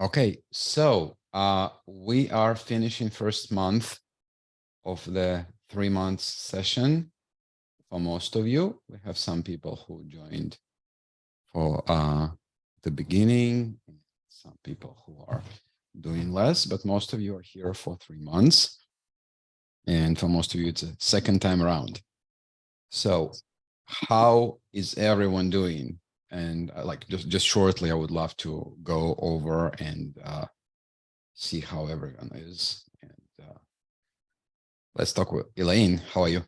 Okay, so we are finishing first month of the 3 months session. For most of you, we have some people who joined for the beginning, some people who are doing less, but most of you are here for 3 months. And for most of you, it's a second time around. So how is everyone doing? And like just shortly, I would love to go over and see how everyone is. And let's talk with Elaine. How are you?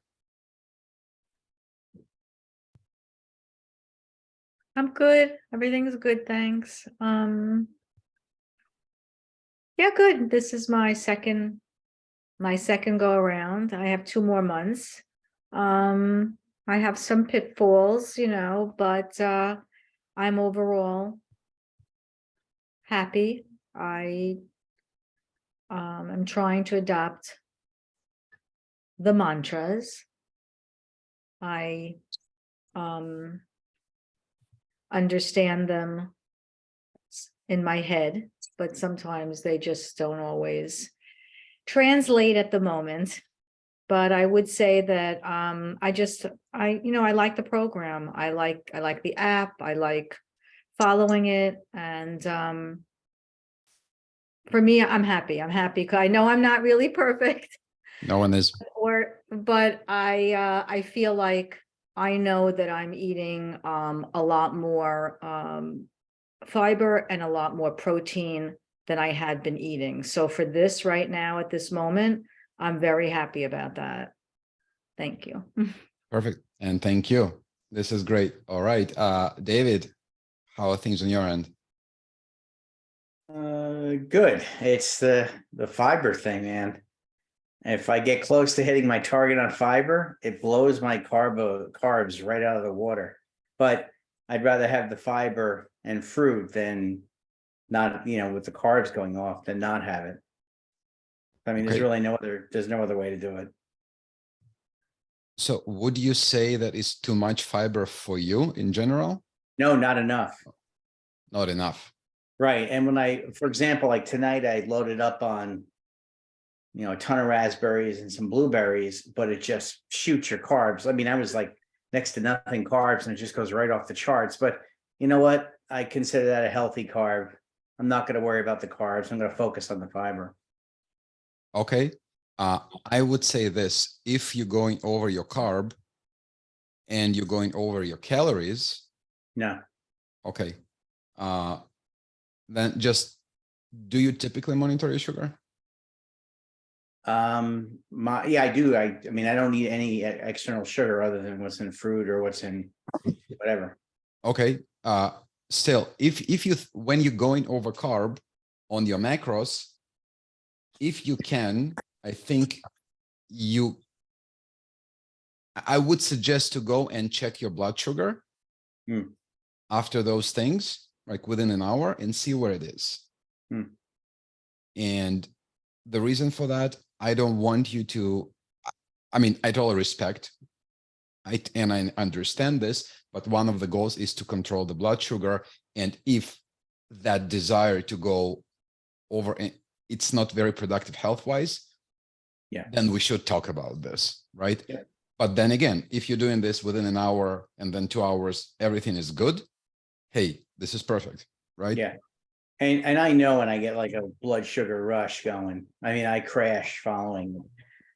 I'm good. Everything's good, thanks. Yeah, good. This is my second go around. I have 2 more months. I have some pitfalls, but I'm overall happy. I am trying to adopt the mantras. I understand them in my head, but sometimes they just don't always translate at the moment. But I would say that I like the program. I like the app. I like following it. And for me, I'm happy. I'm happy because I know I'm not really perfect. No one is. But I feel like I know that I'm eating a lot more fiber and a lot more protein than I had been eating. So for this right now, at this moment, I'm very happy about that. Thank you. Perfect. And thank you. This is great. All right. David, how are things on your end? Good. It's the fiber thing, man. If I get close to hitting my target on fiber, it blows my carbs right out of the water. But I'd rather have the fiber and fruit than not, with the carbs going off, than not have it. I mean, Okay. there's no other way to do it. So would you say that is too much fiber for you in general? No, not enough. Not enough. Right. And for example, like tonight, I loaded up on, a ton of raspberries and some blueberries, but it just shoots your carbs. I mean, I was like next to nothing carbs and it just goes right off the charts. But you know what? I consider that a healthy carb. I'm not going to worry about the carbs. I'm going to focus on the fiber. Okay. I would say this, if you're going over your carb and you're going over your calories. No. Okay. Then do you typically monitor your sugar? I do. I mean, I don't need any external sugar other than what's in fruit or what's in whatever. Okay. Still, when you're going over carb on your macros, if you can, I think I would suggest to go and check your blood sugar after those things, like within an hour, and see where it is. And the reason for that, I don't want you to, I mean, I totally respect, and I understand this, but one of the goals is to control the blood sugar. And if that desire to go over, it's not very productive health-wise, then we should talk about this, right? Yeah. But then again, if you're doing this within an hour and then 2 hours, everything is good, hey, this is perfect, right? Yeah. And I know when I get like a blood sugar rush going, I mean, I crash following.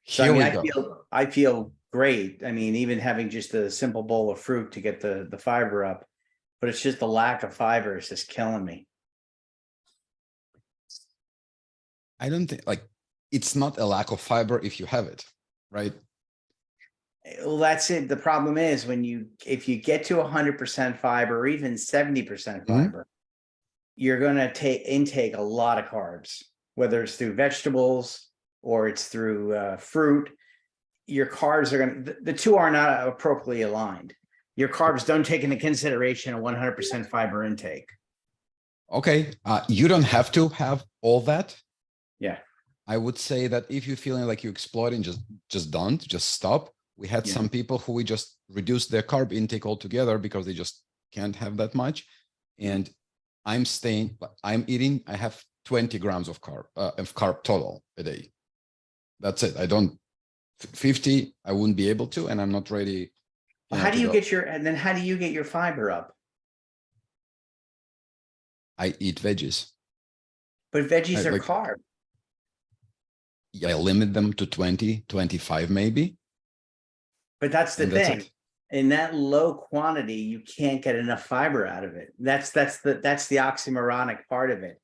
So Here I mean, we go. I feel great. I mean, even having just a simple bowl of fruit to get the fiber up, but it's just the lack of fiber is just killing me. I don't think it's not a lack of fiber if you have it, right? Well, that's it. The problem is if you get to 100% fiber or even 70% fiber, you're going to intake a lot of carbs, whether it's through vegetables or it's through fruit. Your carbs the two are not appropriately aligned. Your carbs don't take into consideration a 100% fiber intake. Okay. You don't have to have all that. Yeah. I would say that if you're feeling like you're exploding, just stop. We had some people who we just reduced their carb intake altogether because they just can't have that much. And I'm eating, I have 20 grams of carb total a day. That's it. I don't 50. I wouldn't be able to, and I'm not ready. Well, how to do you go. get your, and then how do you get your fiber up? I eat veggies. But veggies are like- carb. I limit them to 20, 25 maybe. But that's the And that's thing. it. In that low quantity, you can't get enough fiber out of it. That's the oxymoronic part of it.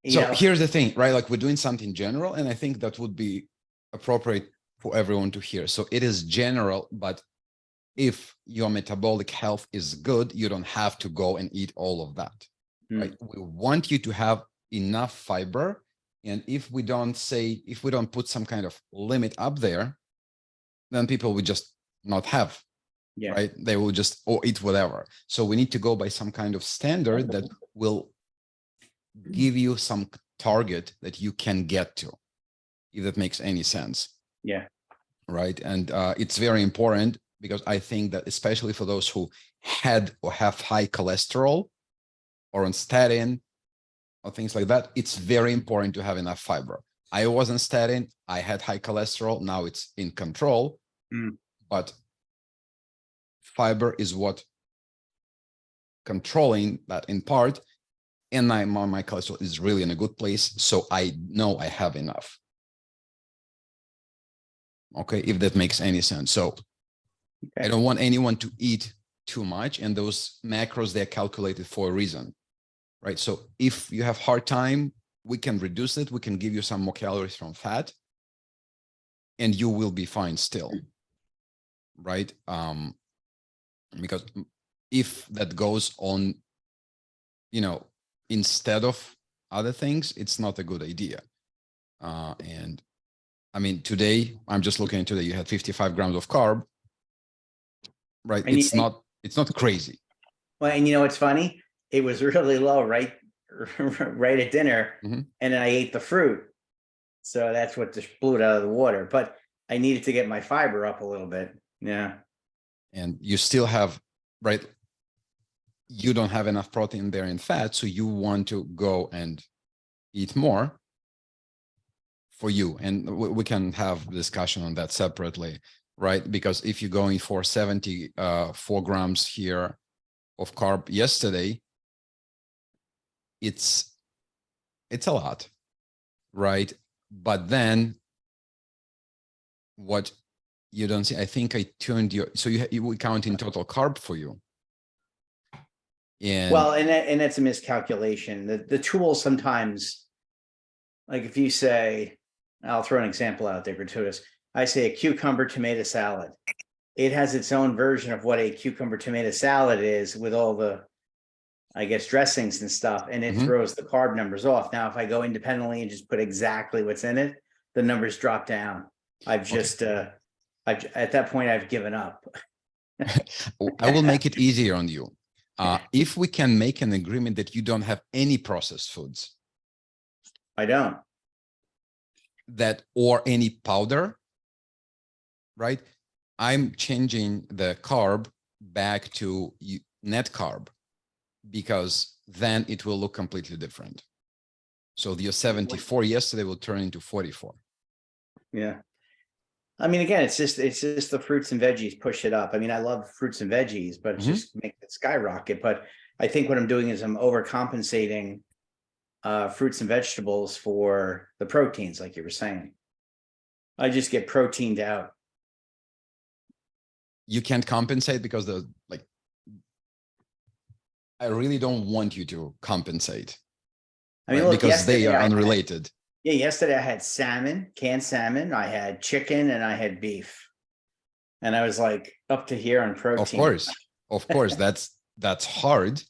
You So know, here's the thing, right? Like we're doing something general, and I think that would be appropriate for everyone to hear. So it is general, but if your metabolic health is good, you don't have to go and eat all of that, right? We want you to have enough fiber. And if we don't put some kind of limit up there, then people will just not have, Yeah. right? They will just eat whatever. So we need to go by some kind of standard that will give you some target that you can get to, if that makes any sense. Yeah. Right. And it's very important, because I think that especially for those who had or have high cholesterol or on statin or things like that, it's very important to have enough fiber. I was on statin, I had high cholesterol, now it's in control, but fiber is what controlling that in part. And my cholesterol is really in a good place, so I know I have enough. Okay, if that makes any sense. So I don't want anyone to eat too much, and those macros, they're calculated for a reason, right? So if you have hard time, we can reduce it. We can give you some more calories from fat, and you will be fine still, right? Because if that goes on, instead of other things, it's not a good idea. And I mean, today, I'm just looking today, you had 55 grams of carb, right? And it's not crazy. Well, and you know what's funny? It was really low, right at dinner, and then I ate the fruit. So that's what just blew it out of the water. But I needed to get my fiber up a little bit. Yeah. And you still have, right? You don't have enough protein there and fat, so you want to go and eat more for you. And we can have discussion on that separately, right? Because if you're going for 74 grams here of carb yesterday, it's a lot, right? But then what you don't see, I think I turned so you would count in total carb for you. And well, and that's a miscalculation. The tool sometimes, like if you say, I'll throw an example out there, gratuitous. I say a cucumber tomato salad. It has its own version of what a cucumber tomato salad is, with all the, I guess, dressings and stuff, and it throws the carb numbers off. Now, if I go independently and just put exactly what's in it, the numbers drop down. I've just, at that point, I've given up. I will make it easier on you. If we can make an agreement that you don't have any processed foods. I don't. That or any powder, right? I'm changing the carb back to net carb, because then it will look completely different. So your 74 yesterday will turn into 44. Yeah. I mean, again, it's just the fruits and veggies push it up. I mean, I love fruits and veggies, but it's just make it skyrocket. But I think what I'm doing is I'm overcompensating fruits and vegetables for the proteins, like you were saying. I just get proteined out. You can't compensate because I really don't want you to compensate. I mean, right? look, because they are unrelated. Yesterday I had salmon, canned salmon, I had chicken, and I had beef. And I was like up to here on protein. Of course, that's hard.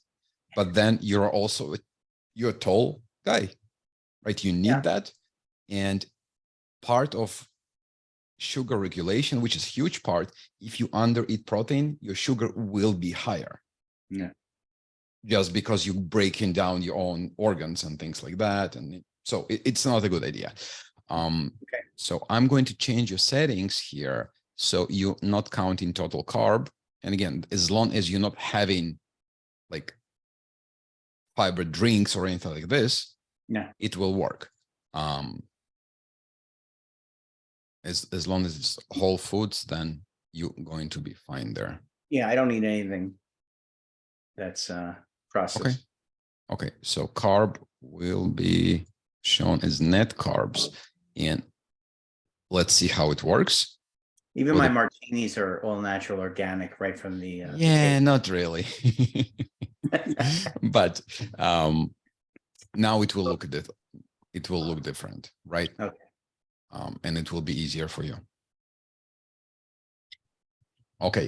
But then you're a tall guy, right? You need that. And part of sugar regulation, which is a huge part, if you under eat protein, your sugar will be higher. Yeah. Just because you're breaking down your own organs and things like that. And so it's not a good idea. Okay. So I'm going to change your settings here. So you're not counting total carb. And again, as long as you're not having like fiber drinks or anything like this, Yeah. it will work. As long as it's whole foods, then you're going to be fine there. Yeah, I don't need anything that's processed. Okay, so carb will be shown as net carbs, and let's see how it works. Even With my the- martinis are all natural, organic, right from the Yeah, not really. But now it will look different, right? Okay. And it will be easier for you. Okay,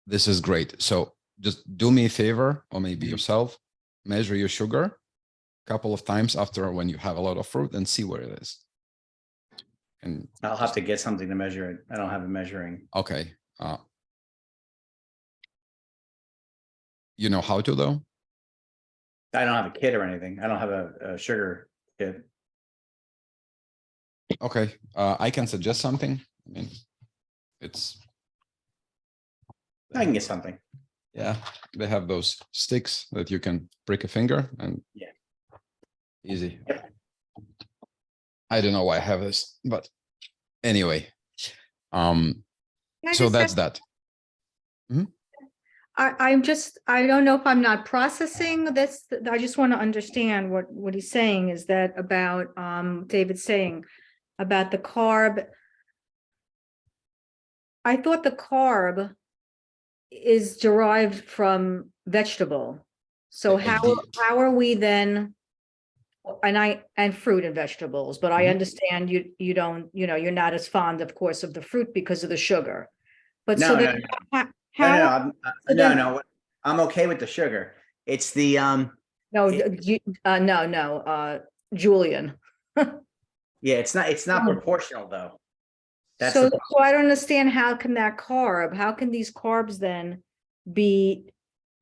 this is great. So just do me a favor, or maybe Mhm. yourself, measure your sugar a couple of times after when you have a lot of fruit and see where it is. And I'll have to get something to measure it. I don't have a measuring. okay. You know how to though? I don't have a kit or anything. I don't have a sugar kit. Okay, I can suggest something. I mean, it's I can get something. yeah, they have those sticks that you can prick a finger and Yeah. easy. Yep. I don't know why I have this, but anyway, Can I so just that's ask- that. I don't know if I'm not processing this. I just want to understand what he's saying is that about, David's saying about the carb. I thought the carb is derived from vegetable. So I did- how are we then? And fruit and vegetables, but I Mhm. understand you don't, you're not as fond, of course, of the fruit because of the sugar. But so No, then no, how, so no, then- no. I'm okay with the sugar. It's the no, it- Julian. yeah. It's not proportional though. That's So, the so I don't understand how how can these carbs then be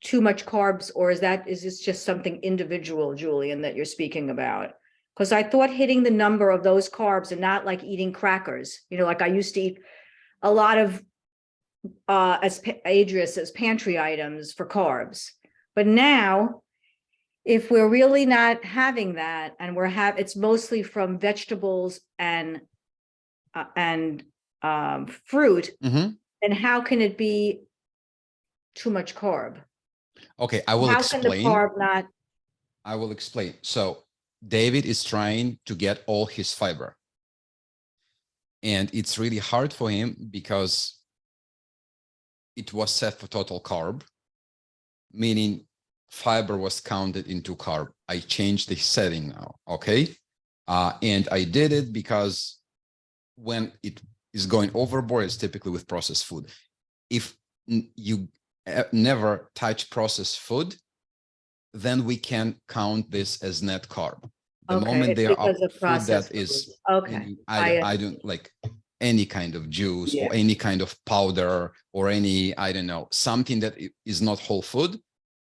too much carbs, or is this just something individual, Julian, that you're speaking about? Because I thought hitting the number of those carbs and not like eating crackers, like I used to eat a lot of as Adrius as pantry items for carbs. But now, if we're really not having that and it's mostly from vegetables and fruit, Mhm. then how can it be too much carb? Okay, I will How can the explain. carb not? I will explain. So David is trying to get all his fiber. And it's really hard for him because it was set for total carb, meaning fiber was counted into carb. I changed the setting now, okay? And I did it because when it is going overboard, it's typically with processed food. If you never touch processed food, then we can count this as net carb. The Okay, moment it's there are because of food processed that is, foods. Okay, I don't like any kind of juice or any kind of powder or any, I don't know, something that is not whole food.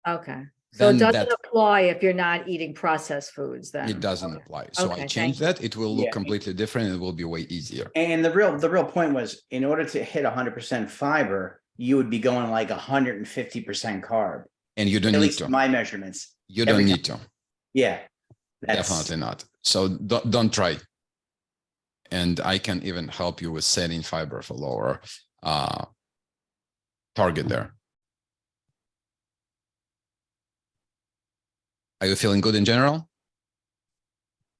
okay. So it Then doesn't apply if you're not eating processed foods then? it doesn't Okay. apply. So I Okay, changed thank that. It will look Yeah. completely different. It will be way easier. And the real point was, in order to hit 100% fiber, you would be going like 150% carb. And you At don't need least to. my measurements. You every don't time. need to. Yeah. That's Definitely not. So don't try. And I can even help you with setting fiber for lower target there. Are you feeling good in general?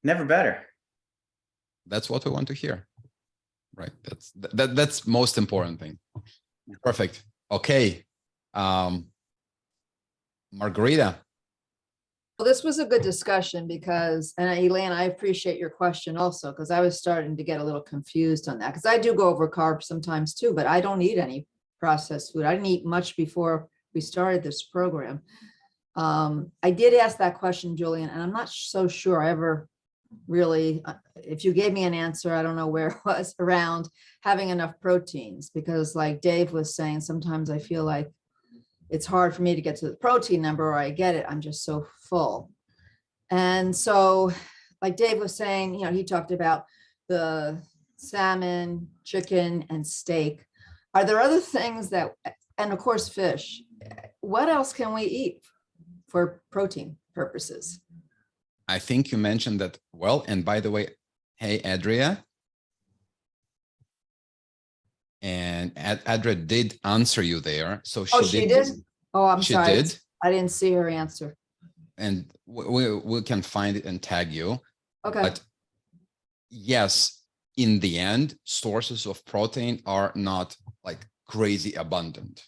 never better. That's what we want to hear. Right. That's most important thing. Perfect. Okay. Margarita. Well, this was a good discussion because, and Elaine, I appreciate your question also, because I was starting to get a little confused on that. Because I do go over carbs sometimes too, but I don't eat any processed food. I didn't eat much before we started this program. I did ask that question, Julian, and I'm not so sure I ever really, if you gave me an answer, I don't know where it was, around having enough proteins, because like Dave was saying, sometimes I feel like it's hard for me to get to the protein number, or I get it, I'm just so full. And so, like Dave was saying, he talked about the salmon, chicken, and steak. Are there other things that, and of course, fish, what else can we eat for protein purposes? I think you mentioned that well, and by the way, hey, Adria. And Adria did answer you there. So Oh, she did? Oh, I'm She sorry. did. I didn't see her answer. And we can find it and tag you. Okay. But yes, in the end, sources of protein are not like crazy abundant.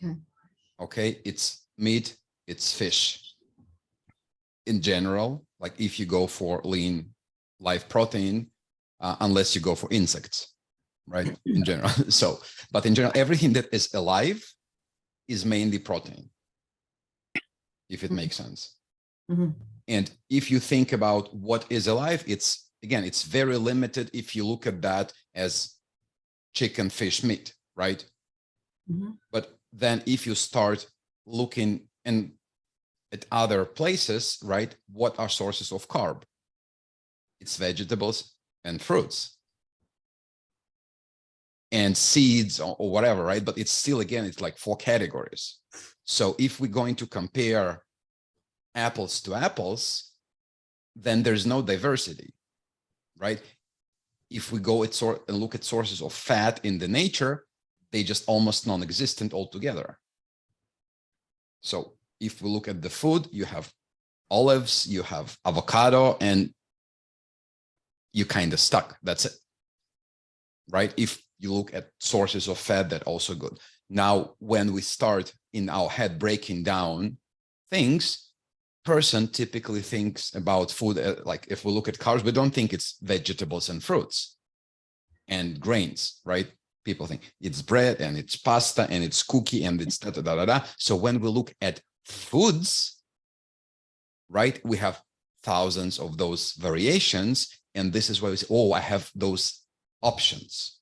Okay. Okay, it's meat, it's fish. In general, like if you go for lean live protein, unless you go for insects, right? In general. So, but in general, everything that is alive is mainly protein, if it makes sense. Mhm. And if you think about what is alive, it's again, it's very limited if you look at that as chicken, fish, meat, right? Mhm. But then if you start looking and at other places, right? What are sources of carb? It's vegetables and fruits and seeds or whatever, right? But it's still, again, it's like 4 categories. So if we're going to compare apples to apples, then there's no diversity, right? If we go and look at sources of fat in the nature, they just almost non-existent altogether. So if we look at the food, you have olives, you have avocado, and you kind of stuck. That's it, right? If you look at sources of fat, that also good. Now, when we start in our head breaking down things, person typically thinks about food like if we look at carbs, we don't think it's vegetables and fruits and grains, right? People think it's bread and it's pasta and it's cookie and it's da da da da da. So when we look at foods, right, we have thousands of those variations, and this is why we say, oh, I have those options.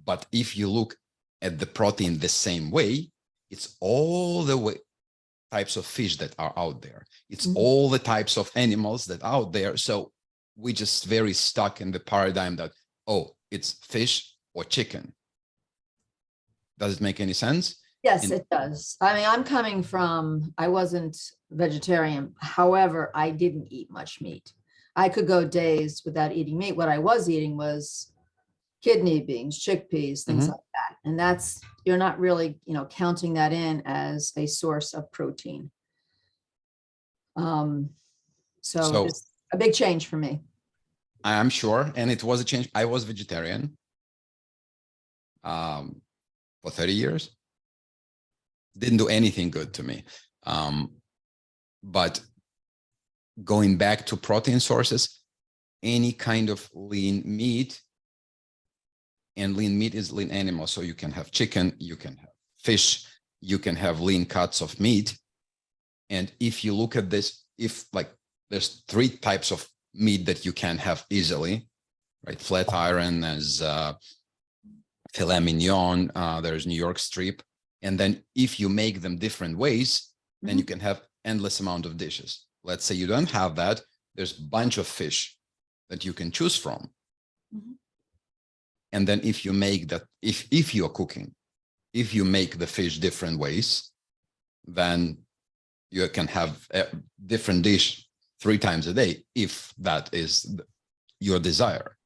But if you look at the protein the same way, it's all the way types of fish that are out there. It's all the types of animals that are out there. So we just very stuck in the paradigm that, oh, it's fish or chicken. Does it make any sense? Yes, it does. I mean, I'm coming from, I wasn't vegetarian. However, I didn't eat much meat. I could go days without eating meat. What I was eating was kidney beans, chickpeas, things like that. And that's, you're not really, counting that in as a source of protein. So it's a big change for me. I'm sure. And it was a change. I was vegetarian for 30 years. Didn't do anything good to me. But going back to protein sources, any kind of lean meat, and lean meat is lean animal. So you can have chicken, you can have fish, you can have lean cuts of meat. And if you look at this, if like there's 3 types of meat that you can have easily, right? Flat iron, as filet mignon, there's New York strip. And then if you make them different ways, then you can have endless amount of dishes. Let's say you don't have that, there's a bunch of fish that you can choose from. And then if you make that, if you're cooking, if you make the fish different ways, then you can have a different dish 3 times a day, if that is your desire,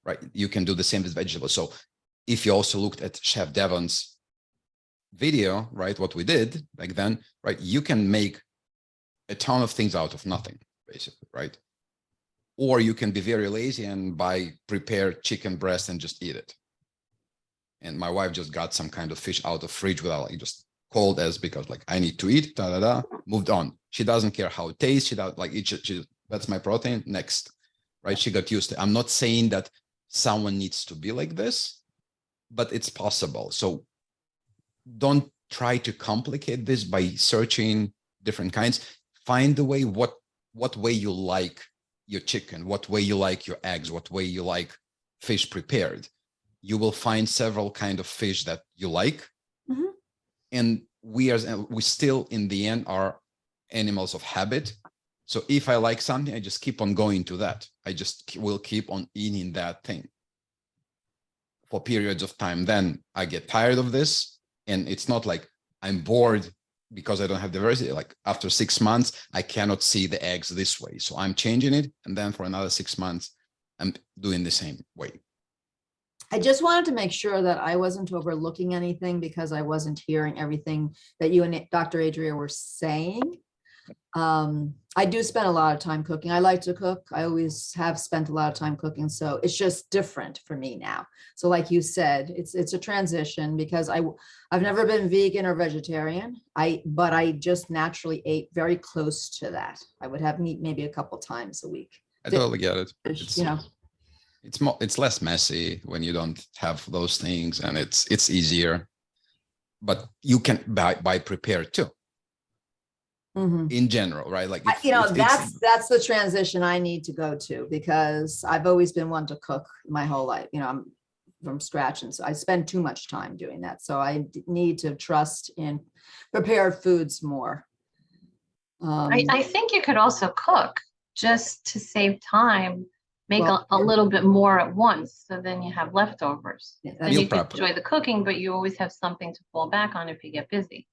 right? You can do the same with vegetables. So if you also looked at Chef Devon's video, right, what we did back then, right, you can make a ton of things out of nothing, basically, right? Or you can be very lazy and buy prepared chicken breast and just eat it. And my wife just got some kind of fish out of fridge without like just cold as because like I need to eat, moved on. She doesn't care how it tastes. She does like it. That's my protein. Next, right? She got used to it. I'm not saying that someone needs to be like this, but it's possible. So don't try to complicate this by searching different kinds. Find the way, what way you like your chicken, what way you like your eggs, what way you like fish prepared. You will find several kind of fish that you like. And we still in the end are animals of habit. So if I like something, I just keep on going to that. I just will keep on eating that thing for periods of time. Then I get tired of this, and it's not like I'm bored because I don't have diversity, like after 6 months, I cannot see the eggs this way. So I'm changing it. And then for another 6 months, I'm doing the same way. I just wanted to make sure that I wasn't overlooking anything because I wasn't hearing everything that you and Dr. Adria were saying. I do spend a lot of time cooking. I like to cook. I always have spent a lot of time cooking. So it's just different for me now. So like you said, it's a transition because I've never been vegan or vegetarian. But I just naturally ate very close to that. I would have meat maybe a couple times a week. I totally get it. You know, It's less messy when you don't have those things, and it's easier. But you can buy prepared too. mhm. In general, right? Like You know, that's the transition I need to go to because I've always been one to cook my whole life. You know, I'm from scratch, and so I spend too much time doing that. So I need to trust in prepared foods more. I think you could also cook just to save time, make Well, a little bit more at once, so then you have leftovers. Yeah, Then Meal you can prep. enjoy the cooking, but you always have something to fall back on if you get busy.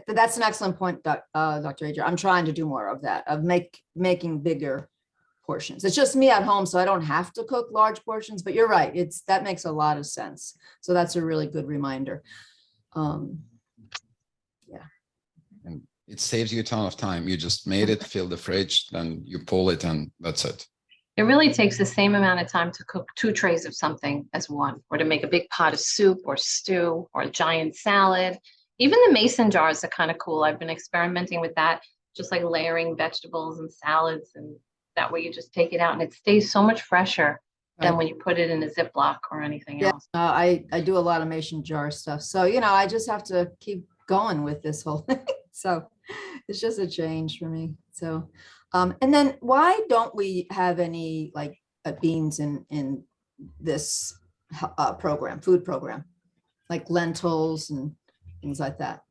That's an excellent point, Dr. Adria. I'm trying to do more of that, of making bigger portions. It's just me at home, so I don't have to cook large portions, but you're right. That makes a lot of sense. So that's a really good reminder. And it saves you a ton of time. You just made it, fill the fridge, then you pull it, and that's it. It really takes the same amount of time to cook 2 trays of something as one, or to make a big pot of soup or stew or a giant salad. Even the mason jars are kind of cool. I've been experimenting with that, just like layering vegetables and salads, and that way you just take it out and it stays so much fresher than Right. when you put it in a Ziploc or anything Yeah, else. I do a lot of mason jar stuff. So, you know, I just have to keep going with this whole thing. So it's just a change for me. So, and then why don't we have any like beans in this program, food program, like lentils and things like that?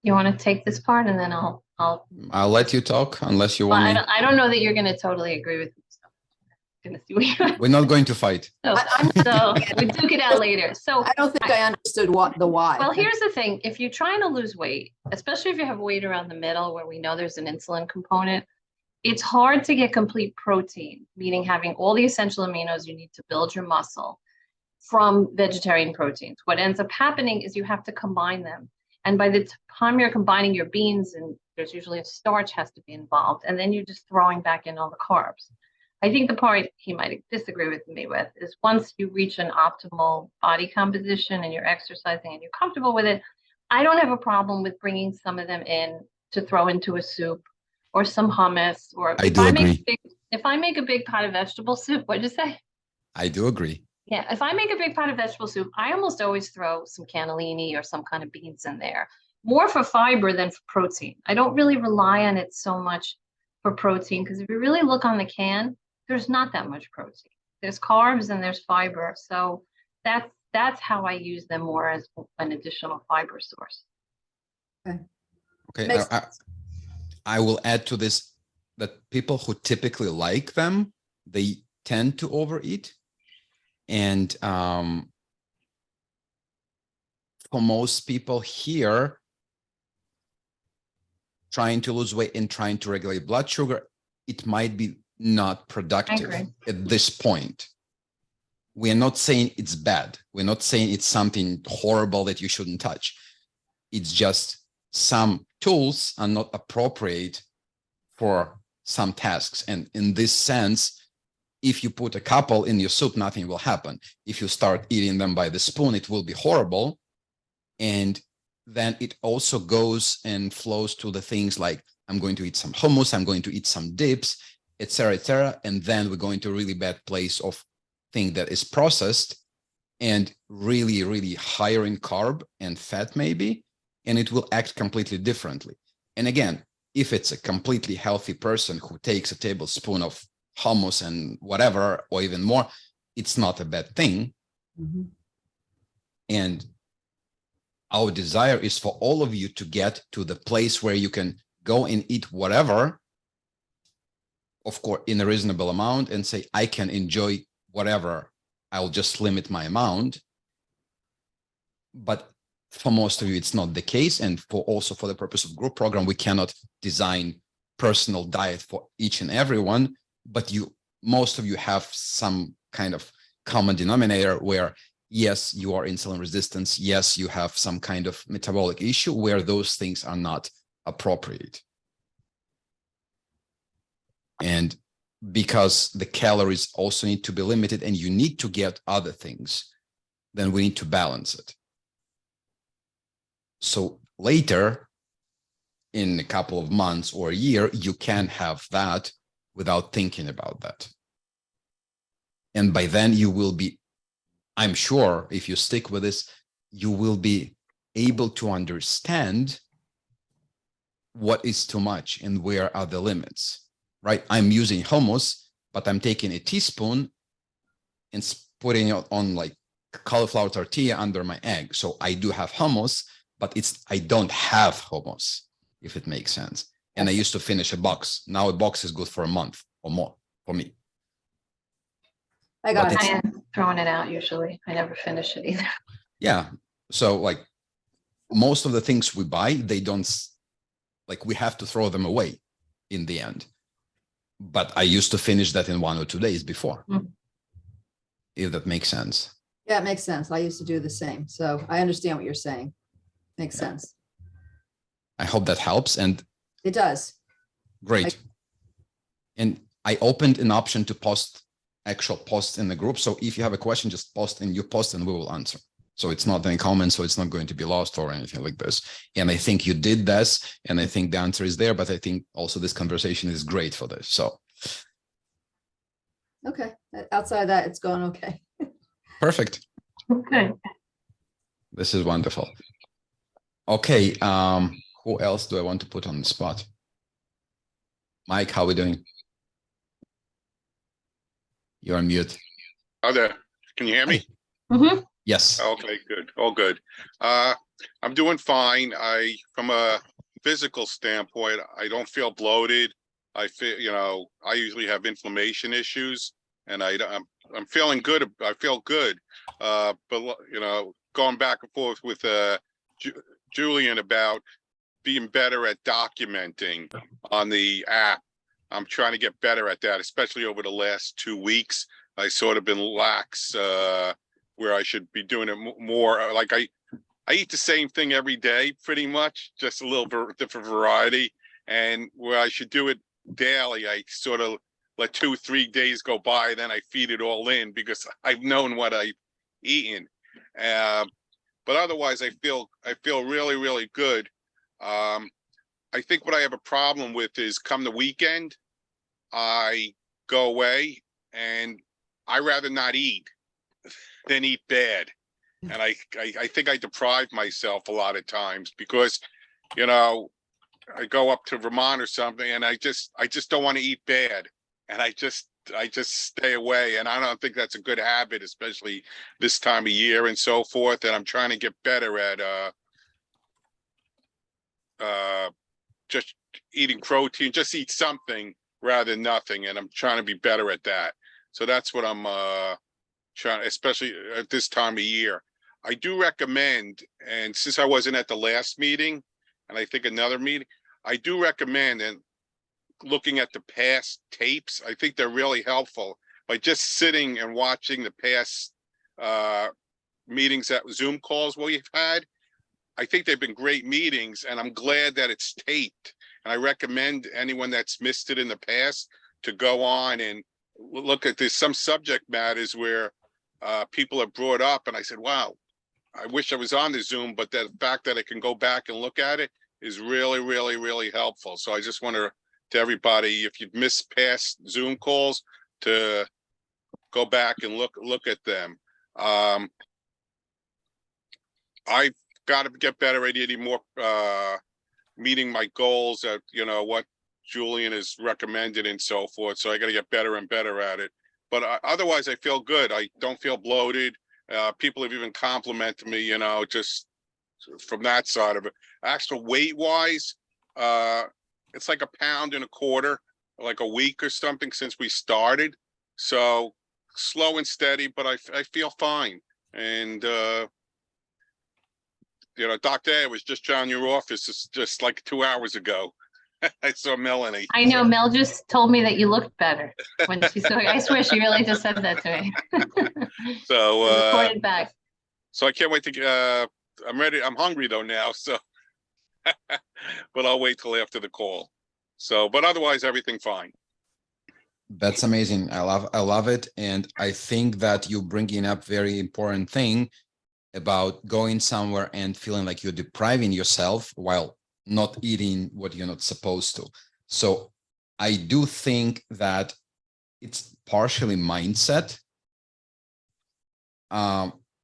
You want to take this part, and then I'll I'll let you talk unless you well, want me. I don't know that you're going to totally agree with me. So I'm going to see what you We're not going to fight. so we duke it out later. So I don't think I understood the why. well, here's the thing. If you're trying to lose weight, especially if you have weight around the middle where we know there's an insulin component, it's hard to get complete protein, meaning having all the essential aminos you need to build your muscle from vegetarian proteins. What ends up happening is you have to combine them. And by the time you're combining your beans, and there's usually a starch has to be involved, and then you're just throwing back in all the carbs. I think the part he might disagree with me with is once you reach an optimal body composition and you're exercising and you're comfortable with it, I don't have a problem with bringing some of them in to throw into a soup or some hummus. Or I do agree. if I make a big pot of vegetable soup, what'd you say? I do agree. Yeah, if I make a big pot of vegetable soup, I almost always throw some cannellini or some kind of beans in there, more for fiber than for protein. I don't really rely on it so much for protein because if you really look on the can, there's not that much protein. There's carbs and there's fiber. So that's how I use them more as an additional fiber source. Okay, Makes I will add to this that people who typically like them, they tend to overeat. And for most people here, trying to lose weight and trying to regulate blood sugar, it might be not productive at this point. We are not saying it's bad. We're not saying it's something horrible that you shouldn't touch. It's just some tools are not appropriate for some tasks. And in this sense, if you put a couple in your soup, nothing will happen. If you start eating them by the spoon, it will be horrible. And then it also goes and flows to the things like, I'm going to eat some hummus, I'm going to eat some dips, etc., etc. And then we're going to a really bad place of thing that is processed and really, really higher in carb and fat maybe, and it will act completely differently. And again, if it's a completely healthy person who takes a tablespoon of hummus and whatever, or even more, it's not a bad thing. Mm-hmm. And our desire is for all of you to get to the place where you can go and eat whatever, of course, in a reasonable amount, and say, I can enjoy whatever. I'll just limit my amount. But for most of you, it's not the case. And for also for the purpose of group program, we cannot design personal diet for each and everyone, but most of you have some kind of common denominator where, yes, you are insulin resistance. Yes, you have some kind of metabolic issue where those things are not appropriate. And because the calories also need to be limited and you need to get other things, then we need to balance it. So later, in a couple of months or a year, you can have that without thinking about that. And by then you will be, I'm sure if you stick with this, you will be able to understand what is too much and where are the limits, right? I'm using hummus, but I'm taking a teaspoon and putting it on like cauliflower tortilla under my egg. So I do have hummus, but I don't have hummus, if it makes sense. And I used to finish a box. Now a box is good for a month or more for me. I got But it. I am throwing it out usually. I never finish it either. Yeah. So like most of the things we buy, they don't, like we have to throw them away in the end. But I used to finish that in 1 or 2 days before, if that makes sense. Yeah, it makes sense. I used to do the same. So I understand what you're saying. Makes sense. I hope that helps. And It does. great. And I opened an option to post actual posts in the group. So if you have a question, just post and we will answer. So it's not any comments, so it's not going to be lost or anything like this. And I think you did this, and I think the answer is there, but I think also this conversation is great for this. So Okay. Outside of that, it's going okay. perfect. Okay. This is wonderful. Okay. Who else do I want to put on the spot? Mike, how are we doing? You're on mute. Oh, there. Can you hear me? Mhm. Yes. Okay, good. All good. I'm doing fine. From a physical standpoint, I don't feel bloated. I feel, I usually have inflammation issues, and I'm feeling good. I feel good. But going back and forth with Julian about being better at documenting on the app. I'm trying to get better at that, especially over the last 2 weeks. I sort of been lax where I should be doing it more. Like I eat the same thing every day, pretty much, just a little different variety. And where I should do it daily, I sort of let 2-3 days go by, then I feed it all in because I've known what I've eaten. But otherwise, I feel really, really good. I think what I have a problem with is come the weekend, I go away and I rather not eat than eat bad. And I think I deprive myself a lot of times because, I go up to Vermont or something and I just don't want to eat bad. And I just stay away. And I don't think that's a good habit, especially this time of year and so forth. And I'm trying to get better at just eating protein, just eat something rather than nothing. And I'm trying to be better at that. So that's what I'm trying, especially at this time of year. I do recommend, and since I wasn't at the last meeting, and I think another meeting, I do recommend and looking at the past tapes. I think they're really helpful by just sitting and watching the past meetings, that Zoom calls we've had. I think they've been great meetings, and I'm glad that it's taped. And I recommend anyone that's missed it in the past to go on and look at this. Some subject matters where people have brought up, and I said, wow, I wish I was on the Zoom, but the fact that I can go back and look at it is really, really, really helpful. So I just want to everybody, if you've missed past Zoom calls, to go back and look at them. I've got to get better at eating more, meeting my goals at, what Julian has recommended and so forth. So I got to get better and better at it. But otherwise, I feel good. I don't feel bloated. People have even complimented me, just from that side of it. Actual weight wise, it's like 1.25 pounds, like a week or something since we started. So slow and steady, but I feel fine. And Dr. A was just down your office just like 2 hours ago. I saw Melanie. I know Mel just told me that you looked better when she saw you. I swear she really just said that to me. So, I reported back. so I can't wait to, I'm ready. I'm hungry though now, so, but I'll wait till after the call. So, but otherwise everything fine. That's amazing. I love it. And I think that you bringing up very important thing about going somewhere and feeling like you're depriving yourself while not eating what you're not supposed to. So I do think that it's partially mindset.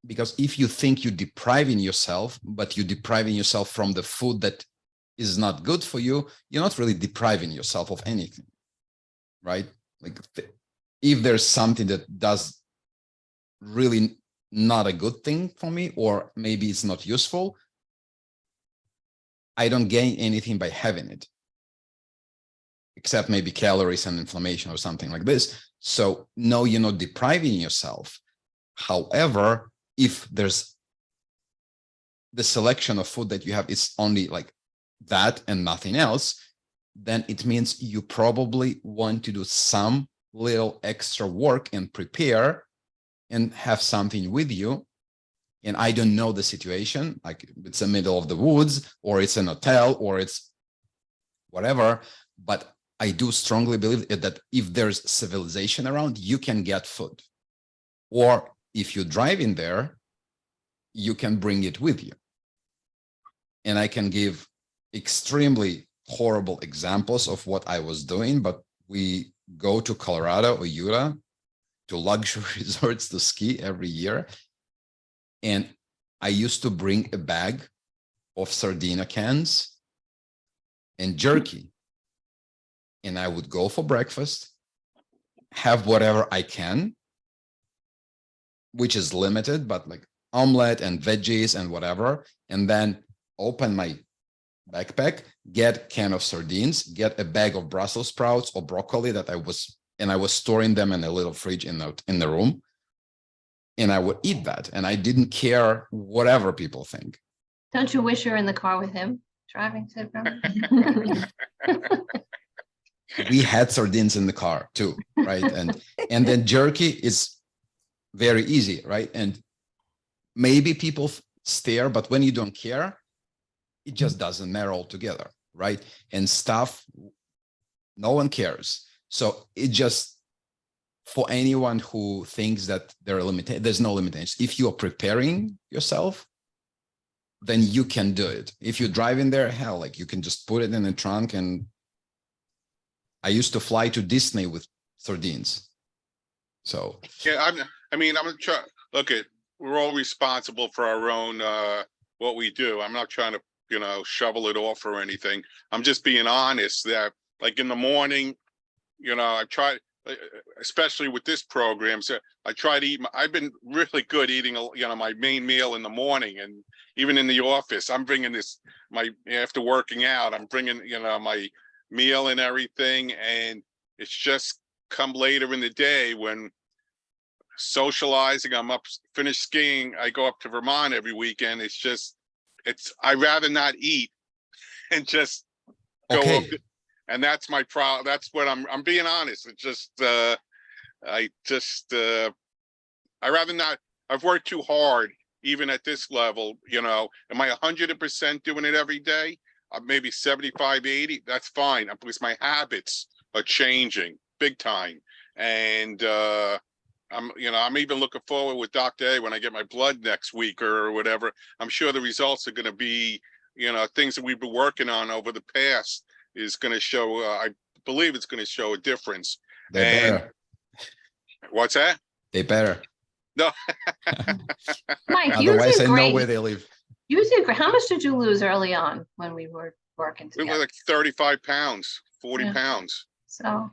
Because if you think you're depriving yourself, but you're depriving yourself from the food that is not good for you, you're not really depriving yourself of anything, right? Like if there's something that does really not a good thing for me, or maybe it's not useful, I don't gain anything by having it, except maybe calories and inflammation or something like this. So no, you're not depriving yourself. However, if there's the selection of food that you have is only like that and nothing else, then it means you probably want to do some little extra work and prepare and have something with you. And I don't know the situation, like it's the middle of the woods, or it's an hotel, or it's whatever. But I do strongly believe that if there's civilization around, you can get food. Or if you drive in there, you can bring it with you. And I can give extremely horrible examples of what I was doing, but we go to Colorado or Utah to luxury resorts to ski every year. And I used to bring a bag of sardina cans and jerky. And I would go for breakfast, have whatever I can, which is limited, but like omelet and veggies and whatever, and then open my backpack, get a can of sardines, get a bag of Brussels sprouts or broccoli that I was storing them in a little fridge in the room. And I would eat that. And I didn't care whatever people think. Don't you wish you were in the car with him driving to the We had sardines in the car too, right? And then jerky is very easy, right? And maybe people stare, but when you don't care, it just doesn't matter altogether, right? And stuff, no one cares. So it just, for anyone who thinks that there are there's no limitations. If you are preparing yourself, then you can do it. If you drive in there, hell, like you can just put it in the trunk. And I used to fly to Disney with sardines. So Yeah, I'm gonna try, look at, we're all responsible for our own, what we do. I'm not trying to, shovel it off or anything. I'm just being honest that like in the morning, I try, especially with this program, so I try to eat, I've been really good eating, my main meal in the morning, and even in the office, I'm bringing after working out, I'm bringing, my meal and everything. And it's just come later in the day when socializing, I'm up, finished skiing, I go up to Vermont every weekend. I'd rather not eat and just go okay. up. And that's my problem. That's what I'm being honest. It's just, I rather not, I've worked too hard, even at this level, am I 100% doing it every day? Maybe 75, 80, that's fine, because my habits are changing big time. And, I'm even looking forward with Dr. A when I get my blood next week or whatever. I'm sure the results are going to be, things that we've been working on over the past is going to show, I believe it's going to show a difference. They better. What's that? They better. No. Mike, you Otherwise, did I know great. where they live. You did great. How much did you lose early on when we were working We were together? like 35 pounds, 40 Yeah. pounds. So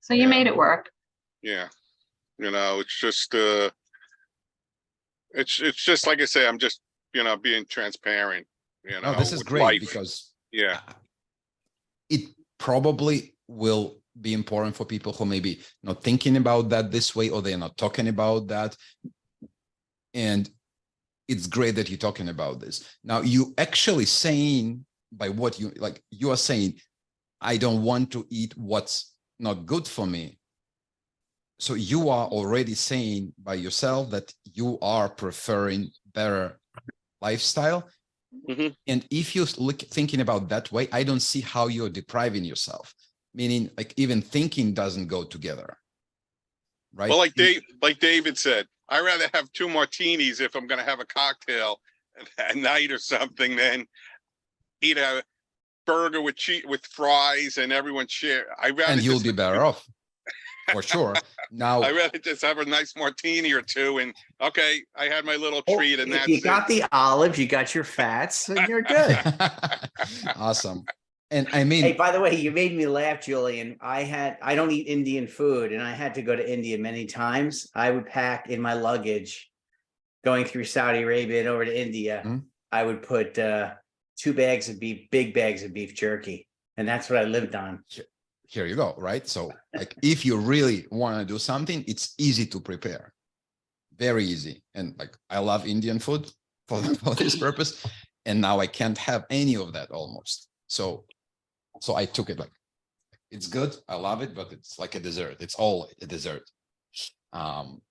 you Yeah. made it work. Yeah. It's just, it's just, like I say, I'm just, being transparent, No, this is with great life. because Yeah. it probably will be important for people who maybe not thinking about that this way, or they're not talking about that. And it's great that you're talking about this. Now you actually saying by what you like, you are saying, I don't want to eat what's not good for me. So you are already saying by yourself that you are preferring better lifestyle. Mhm. And if you look thinking about that way, I don't see how you're depriving yourself. Meaning, like, even thinking doesn't go together, right? Well, like David said, I'd rather have 2 martinis if I'm gonna have a cocktail at night or something than eat a burger with with fries and everyone share. I'd rather And you'll just be better off, for sure. Now, I'd rather just have a nice martini or 2 and okay, I had my little Oh, treat and if that's you it. got the olives, you got your fats, and you're good. awesome. And I Hey, mean, by the way, you made me laugh, Julian. I don't eat Indian food, and I had to go to India many times. I would pack in my luggage going through Saudi Arabia and over to India. Mhm. I would put 2 bags of big bags of beef jerky, and that's what I lived on. here you go, right? So, like, if you really want to do something, it's easy to prepare. Very easy. And like, I love Indian food for this purpose. And now I can't have any of that almost. So I took it like, it's good. I love it, but it's like a dessert. It's all a dessert. And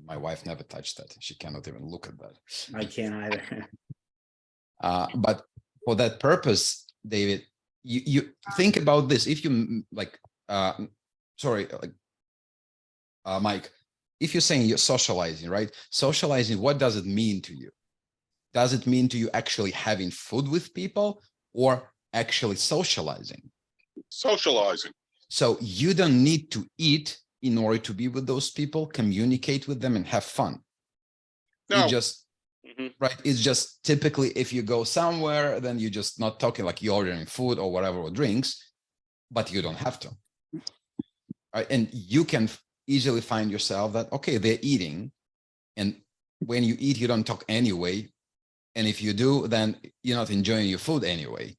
my wife never touched that. She cannot even look at that. I can't either. But for that purpose, David, you think about this. If you like, Mike, if you're saying you're socializing, right? Socializing, what does it mean to you? Does it mean to you actually having food with people or actually socializing? Socializing. So you don't need to eat in order to be with those people, communicate with them and have fun. No. You just, Mhm. right? It's just typically if you go somewhere, then you're just not talking, like you're ordering food or whatever, or drinks, but you don't have to. Right? And you can easily find yourself that, okay, they're eating. And when you eat, you don't talk anyway. And if you do, then you're not enjoying your food anyway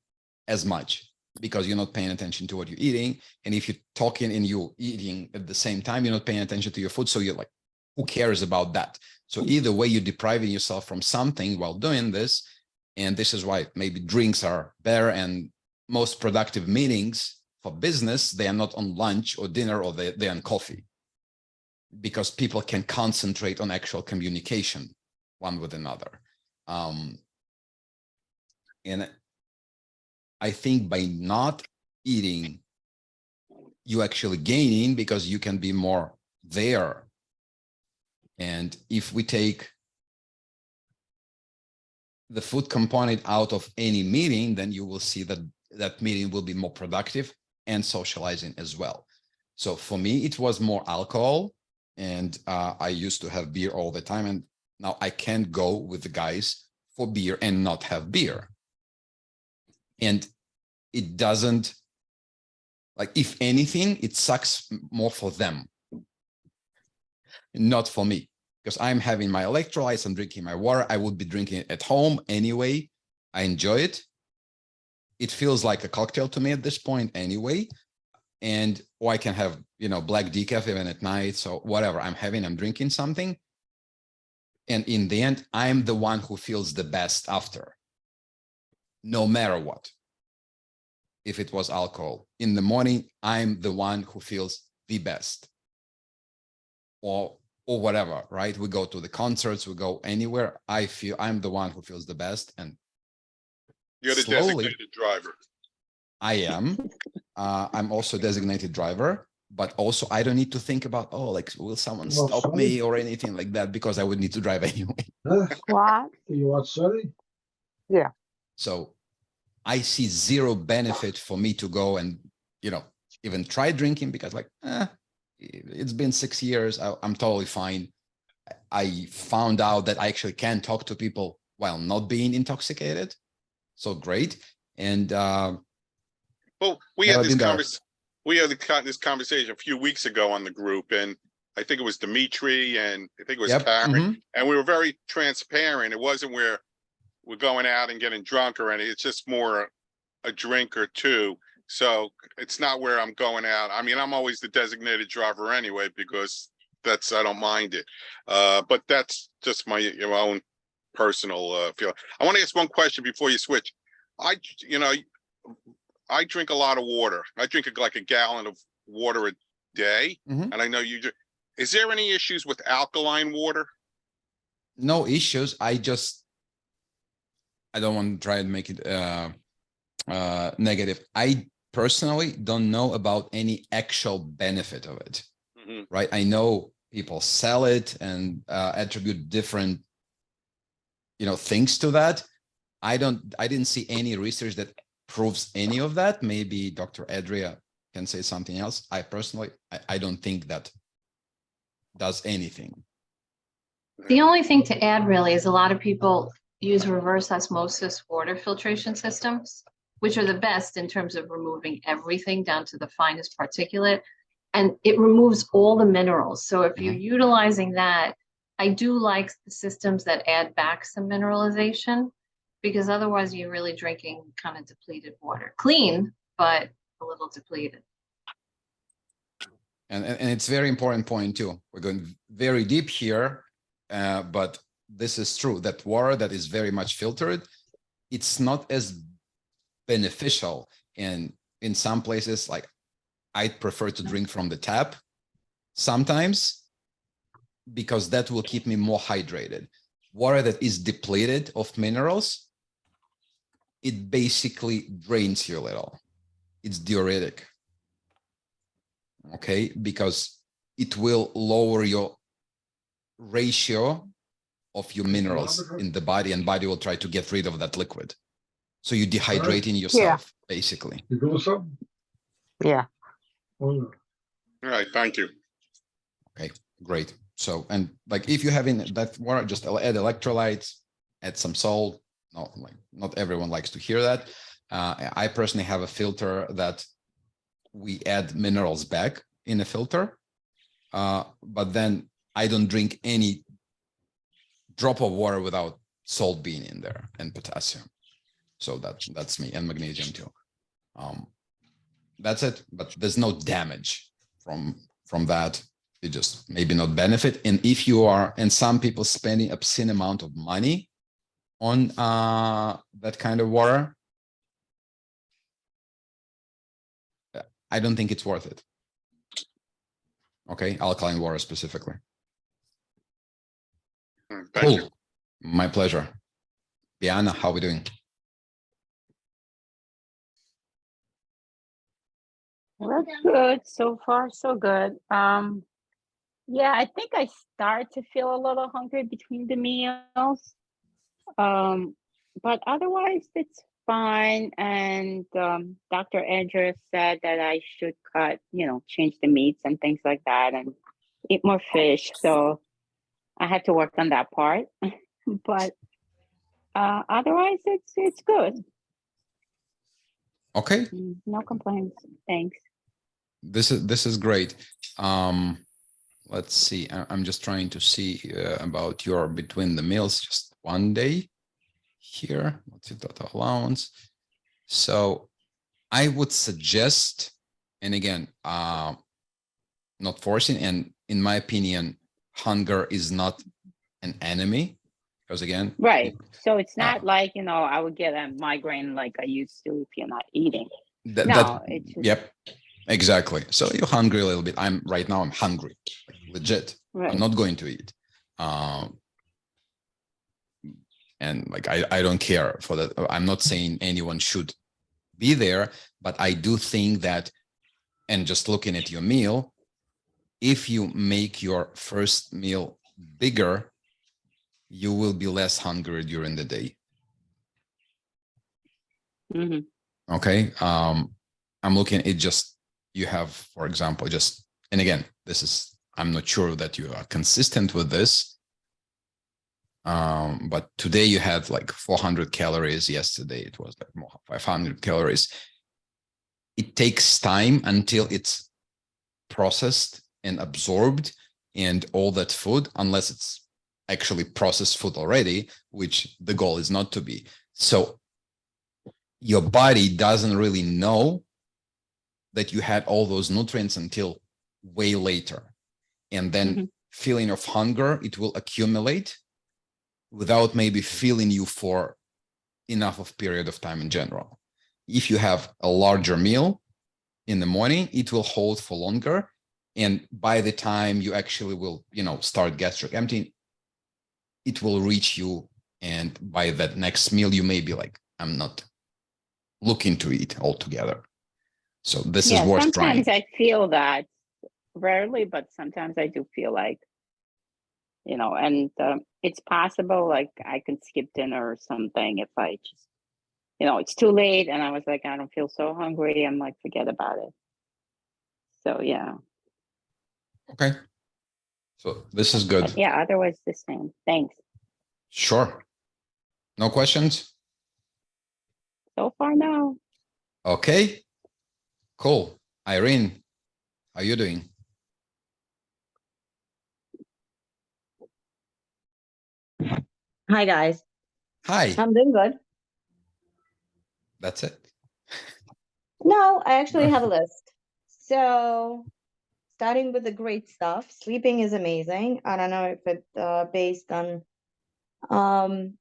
as much because you're not paying attention to what you're eating. And if you're talking and you're eating at the same time, you're not paying attention to your food. So you're like, who cares about that? So either way, you're depriving yourself from something while doing this. And this is why maybe drinks are better, and most productive meetings for business, they are not on lunch or dinner, or they're on coffee, because people can concentrate on actual communication one with another. And I think by not eating, you actually gaining because you can be more there. And if we take the food component out of any meeting, then you will see that that meeting will be more productive and socializing as well. So for me, it was more alcohol, and I used to have beer all the time. And now I can't go with the guys for beer and not have beer. And it doesn't, like, if anything, it sucks more for them, not for me, because I'm having my electrolytes, I'm drinking my water. I would be drinking it at home anyway. I enjoy it. It feels like a cocktail to me at this point anyway. And, or I can have, black decaf even at night. So whatever I'm having, I'm drinking something. And in the end, I'm the one who feels the best after, no matter what. If it was alcohol in the morning, I'm the one who feels the best, or whatever, right? We go to the concerts, we go anywhere. I feel I'm the one who feels the best. And You're the slowly, designated driver. I am. I'm also a designated driver, but also I don't need to think about, oh, like, will someone stop me or anything like that, because I would need to drive anyway. What? You watch Sunny? So I see zero benefit for me to go and, even try drinking, because like, it's been 6 years. I'm totally fine. I found out that I actually can talk to people while not being intoxicated. So great. And Well, we Never had this been there. this conversation a few weeks ago on the group, and I think it was Dimitri and I think it was Yep, Karen, mhm. and we were very transparent. It wasn't where we're going out and getting drunk or anything. It's just more a drink or two. So it's not where I'm going out. I mean, I'm always the designated driver anyway, because I don't mind it. But that's just my your own personal feel. I want to ask one question before you switch. You know, I drink a lot of water. I drink like a gallon of water a day, Mhm. and I know you do. Is there any issues with alkaline water? No issues. I don't want to try and make it negative. I personally don't know about any actual benefit of it, Mhm. right? I know people sell it and attribute different, things to that. I didn't see any research that proves any of that. Maybe Dr. Adria can say something else. I personally, I don't think that does anything. The only thing to add really is a lot of people use reverse osmosis water filtration systems, which are the best in terms of removing everything down to the finest particulate. And it removes all the minerals. So if you're utilizing that, I do like the systems that add back some mineralization, because otherwise you're really drinking kind of depleted water. Clean, but a little depleted. And it's very important point too. We're going very deep here, but this is true that water that is very much filtered, it's not as beneficial. And in some places, like I prefer to drink from the tap sometimes because that will keep me more hydrated. Water that is depleted of minerals, it basically drains you a little. It's diuretic. Okay, because it will lower your ratio of your minerals in the body, and body will try to get rid of that liquid. So you're dehydrating yourself, basically. Yeah. All right, thank you. Okay, great. So, and like if you're having that water, just add electrolytes, add some salt. Not everyone likes to hear that. I personally have a filter that we add minerals back in a filter, but then I don't drink any drop of water without salt being in there and potassium. So that's me, and magnesium too. That's it, but there's no damage from that. It just maybe not benefit. And if you are, and some people spending obscene amount of money on that kind of water, I don't think it's worth it. Okay, alkaline water specifically. Thank you. Cool. My pleasure. Diana, how are we doing? That's good. So far, so good. Yeah, I think I start to feel a little hungry between the meals. But otherwise it's fine. And Dr. Andrews said that I should cut, change the meats and things like that and eat more fish. So I had to work on that part. But otherwise it's good. Okay, No complaints. Thanks. this is great. Let's see. I'm just trying to see about your between the meals, just one day here. What's your total allowance? So I would suggest, and again, not forcing, and in my opinion, hunger is not an enemy, because again, Right. So it's not like, I would get a migraine like I used to if you're not eating. It's just, yep, exactly. So you're hungry a little bit. Right now I'm hungry, like legit. right. I'm not going to eat. And like, I don't care for that. I'm not saying anyone should be there, but I do think that, and just looking at your meal, if you make your first meal bigger, you will be less hungry during the day. Mm-hmm. Okay. I'm looking at just, you have, for example, just, and again, I'm not sure that you are consistent with this. But today you had like 400 calories. Yesterday it was like more 500 calories. It takes time until it's processed and absorbed, and all that food, unless it's actually processed food already, which the goal is not to be. So your body doesn't really know that you had all those nutrients until way later. and then Mhm. feeling of hunger, it will accumulate without maybe feeling you for enough of period of time in general. If you have a larger meal in the morning, it will hold for longer. And by the time you actually will, start gastric emptying, it will reach you. And by that next meal, you may be like, I'm not looking to eat altogether. So this is Yeah, worth trying. sometimes I feel that, rarely, but sometimes I do feel like, and it's possible, like I can skip dinner or something if I just, it's too late and I was like, I don't feel so hungry. I'm like, forget about it. So yeah, Okay. So this is good. but yeah, otherwise the same. Thanks. Sure. No questions? So far, no. Okay. Cool. Irene, how are you doing? Hi, guys. Hi. I'm doing good. That's it. No, I actually have a list. So, starting with the great stuff, sleeping is amazing. I don't know if it's based on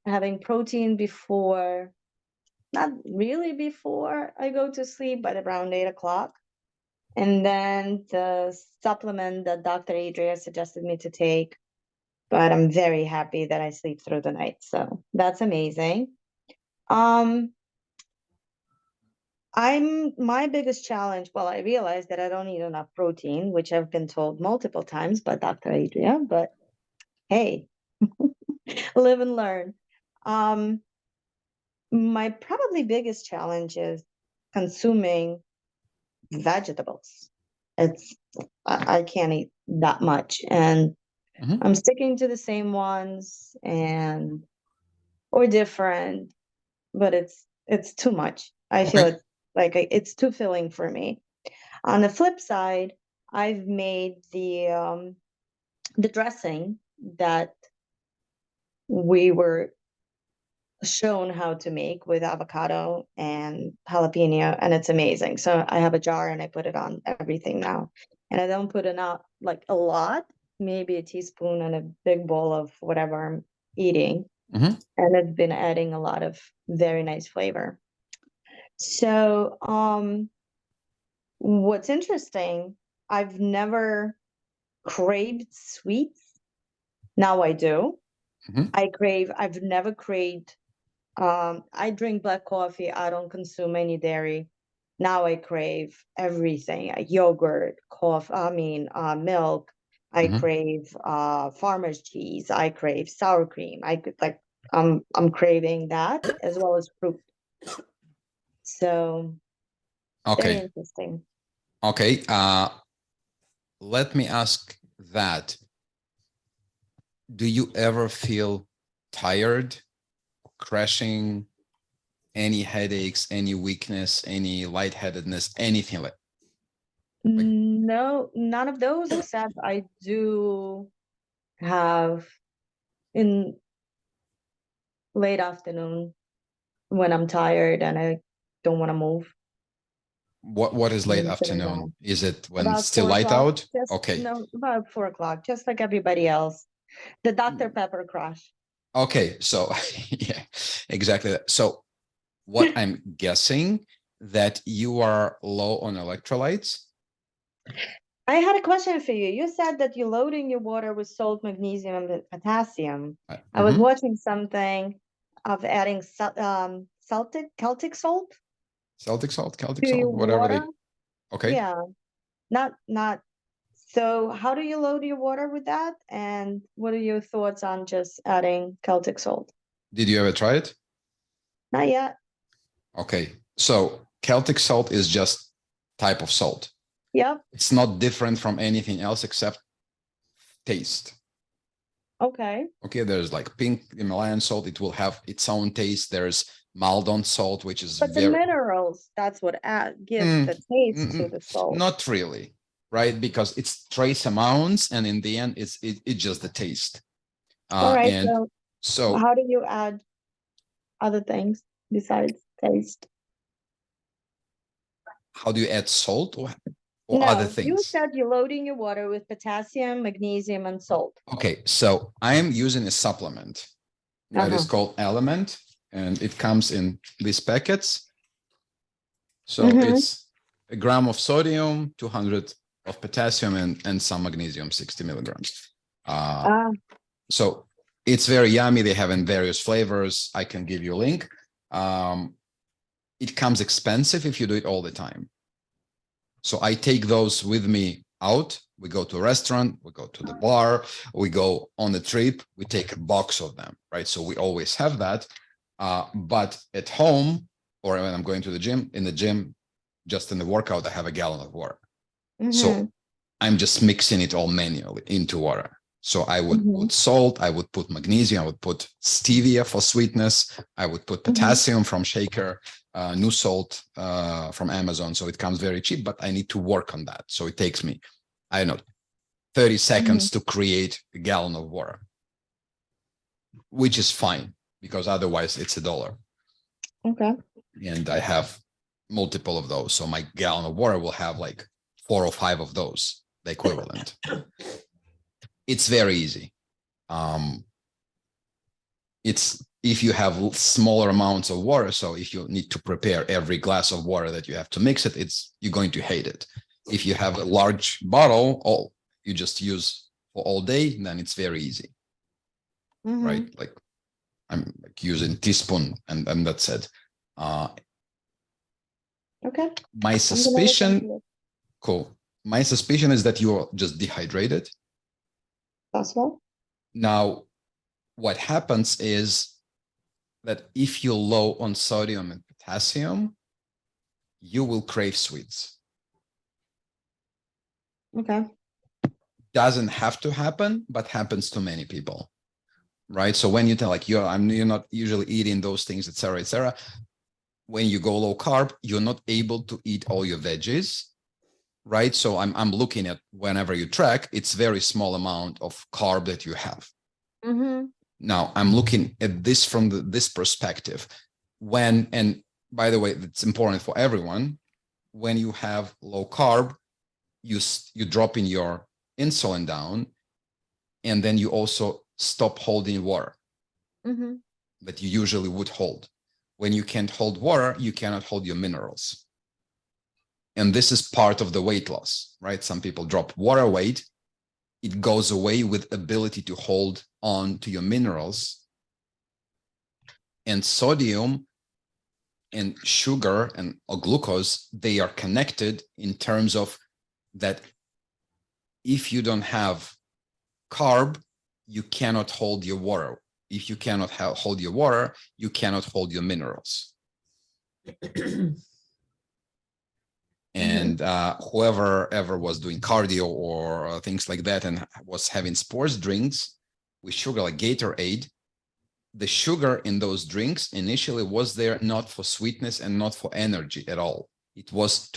having protein before, not really before I go to sleep, but around 8 o'clock. And then the supplement that Dr. Adria suggested me to take, but I'm very happy that I sleep through the night. So that's amazing. My biggest challenge, well, I realized that I don't eat enough protein, which I've been told multiple times by Dr. Adria, but hey, live and learn. My probably biggest challenge is consuming vegetables. I can't eat that much, and Mhm. I'm sticking to the same ones or different, but it's too much. I feel Okay. it's like it's too filling for me. On the flip side, I've made the dressing that we were shown how to make with avocado and jalapeno, and it's amazing. So I have a jar and I put it on everything now. And I don't put enough, like a lot, maybe a teaspoon and a big bowl of whatever I'm eating. Mhm. And it's been adding a lot of very nice flavor. So what's interesting, I've never craved sweets. Now I do. Mhm. I've never craved, I drink black coffee. I don't consume any dairy. Now I crave everything, yogurt, milk. I Mhm. crave farmer's cheese. I crave sour cream. I could like, I'm craving that as well as fruit. So very Okay. interesting. Okay. Let me ask that. Do you ever feel tired, crashing, any headaches, any weakness, any lightheadedness, anything like? No, none of those, except I do have in late afternoon when I'm tired and I don't want to move. What is late I'm sitting afternoon? down. Is it when it's About still 4 light o'clock, out? just Okay. no, about 4 o'clock, just like everybody else. The Dr. Pepper crush. Okay. So yeah, exactly. So what I'm guessing that you are low on electrolytes. I had a question for you. You said that you're loading your water with salt, magnesium, and potassium. I was Mhm. watching something of adding Celtic salt Celtic salt, Celtic to your salt, whatever water. they. Okay. Yeah, not. So how do you load your water with that? And what are your thoughts on just adding Celtic salt? Did you ever try it? Not yet. Okay. So Celtic salt is just type of salt. Yep. It's not different from anything else except taste. Okay. Okay, there's like pink Himalayan salt. It will have its own taste. There's Maldon salt, which is But the very minerals, that's what gives the taste to the salt. not really, right? Because it's trace amounts, and in the end, it's just the taste. All right. And So so, how do you add other things besides taste? how do you add salt, or other No, you things? said you're loading your water with potassium, magnesium, and salt. Okay, so I am using a supplement that is called Element, and it comes in these packets. So Mhm. it's a gram of sodium, 200 of potassium, and some magnesium, 60 milligrams. Ah, So it's very yummy. They have in various flavors. I can give you a link. It comes expensive if you do it all the time. So I take those with me out. We go to a restaurant, we go to the bar, we go on a trip, we take a box of them, right? So we always have that. But at home, or when I'm going to the gym, in the gym, just in the workout, I have a gallon of water. mhm, So I'm just mixing it all manually into water. So I would Mhm. put salt, I would put magnesium, I would put stevia for sweetness, I would put potassium from Shaker, new salt from Amazon. So it comes very cheap, but I need to work on that. So it takes me, I don't know, 30 seconds to create a gallon of water, which is fine because otherwise it's $1. okay. And I have multiple of those. So my gallon of water will have like 4 or 5 of those, the equivalent. It's very easy. It's if you have smaller amounts of water. So if you need to prepare every glass of water that you have to mix it, you're going to hate it. If you have a large bottle, you just use for all day, then it's very easy, Mhm. right? Like I'm like using teaspoon and that's it. Okay. My I'm gonna look suspicion, into it. cool. My suspicion is that you're just dehydrated. Possible. Now, what happens is that if you're low on sodium and potassium, you will crave sweets. Okay. Doesn't have to happen, but happens to many people, right? So when you tell like you're not usually eating those things, etc., etc. When you go low carb, you're not able to eat all your veggies, right? So I'm looking at whenever you track, it's very small amount of carb that you have. Mm-hmm. Now I'm looking at this from this perspective. And by the way, it's important for everyone. When you have low carb, you drop in your insulin down, and then you also stop holding water Mm-hmm. that you usually would hold. When you can't hold water, you cannot hold your minerals. And this is part of the weight loss, right? Some people drop water weight. It goes away with ability to hold on to your minerals. And sodium and sugar and glucose, they are connected in terms of that if you don't have carb, you cannot hold your water. If you cannot hold your water, you cannot hold your minerals. And whoever ever was doing cardio or things like that and was having sports drinks with sugar like Gatorade, the sugar in those drinks initially was there not for sweetness and not for energy at all. It was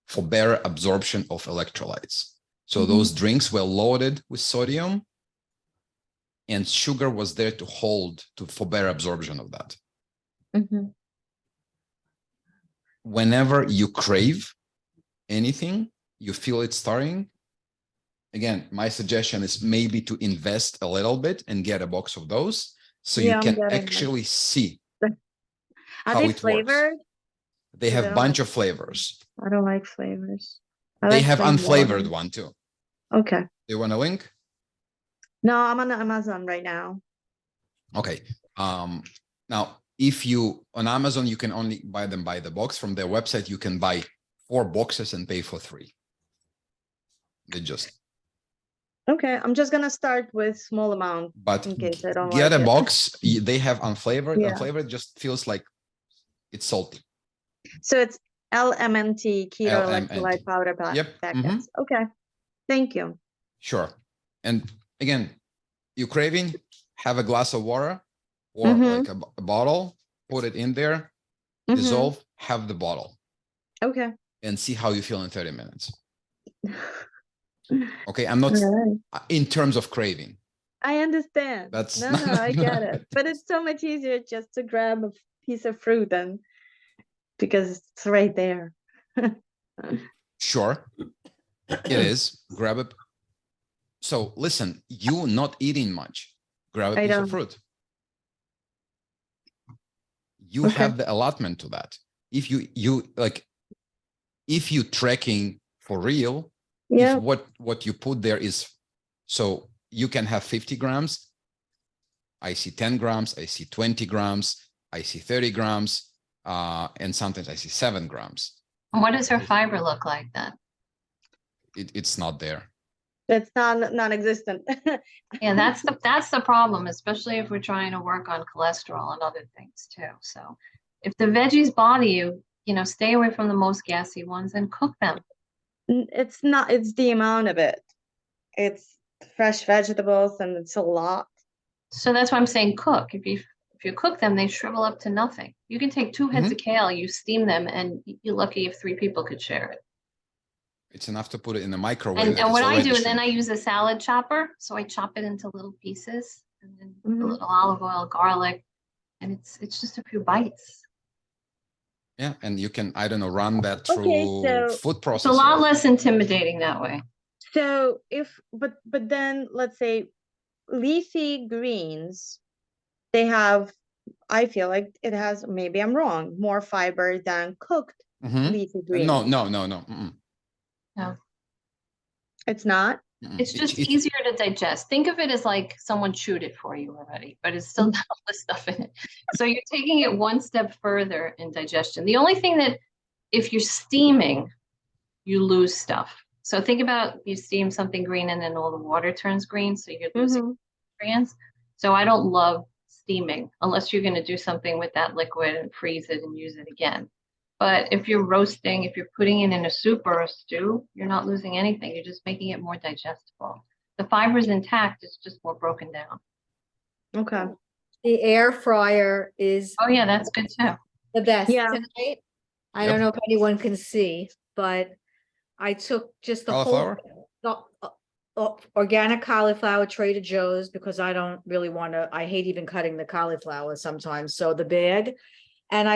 for better absorption of electrolytes. So those drinks were loaded with sodium, and sugar was there to for better absorption of that. Mm-hmm. Whenever you crave anything, you feel it starting. Again, my suggestion is maybe to invest a little bit and get a box of those so you Yeah, I'm can getting actually see them. Are how they it works. flavored? They Because have a bunch of flavors. I don't like flavors. I They like have plain unflavored water. one too. Okay. Do you want a link? No, I'm on Amazon right now. Okay. Now, if you on Amazon, you can only buy them by the box. From their website, you can buy 4 boxes and pay for 3. They just. Okay, I'm just gonna start with small amount But in case I don't get like a it. box. They have unflavored. Yeah. Unflavored just feels like it's salty. So it's LMNT keto LMNT. electrolyte powder Yep. packets. Okay. Thank you. Sure. And again, you craving, have a glass of water or like a bottle, put it in there, dissolve, have the bottle, Okay. and see how you feel in 30 minutes. Okay. I'm not All right. in terms of craving. I understand. That's No, I get it. But it's so much easier just to grab a piece of fruit and because it's right there. Sure. It is. Grab it. So listen, you not eating much. Grab a I piece of don't. fruit. You Okay. have the allotment to that. If if you tracking for real, Yeah. if what you put there is, so you can have 50 grams. I see 10 grams. I see 20 grams. I see 30 grams. And sometimes I see 7 grams. And what does her fiber look like then? It's not there. That's non-existent. Yeah, that's the problem, especially if we're trying to work on cholesterol and other things too. So if the veggies bother you, stay away from the most gassy ones and cook them. It's not, it's the amount of it. It's fresh vegetables and it's a lot. So that's why I'm saying cook. If you cook them, they shrivel up to nothing. You can take 2 heads of kale, you steam them, and you're lucky if 3 people could share it. It's enough to put it in the microwave. And what I do, then I shrink. use a salad chopper. So I chop it into little pieces and then a Mhm. little olive oil, garlic, and it's just a few bites. Yeah, and you can, I don't know, run that Okay, through so- food processor. It's a lot less intimidating that way. So but then let's say leafy greens, they have, I feel like it has, maybe I'm wrong, more fiber than cooked Mhm. leafy greens. No. Mm-mm. It's not? Mm-mm. It's just easier to digest. Think of it as like someone chewed it for you already, but it's still got all the stuff in it. So you're taking it one step further in digestion. The only thing that if you're steaming, you lose stuff. So think about you steam something green and then all the water turns green, so you're losing Mhm. nutrients. So I don't love steaming unless you're going to do something with that liquid and freeze it and use it again. But if you're roasting, if you're putting it in a soup or a stew, you're not losing anything. You're just making it more digestible. The fiber's intact, it's just more broken down. Okay. The air fryer is Oh yeah, that's good too. the best. Yeah. Tonight, I Yep. don't know if anyone can see, but I took just the Cauliflower? organic cauliflower Trader Joe's because I don't really want to, I hate even cutting the cauliflower sometimes. So the bag, and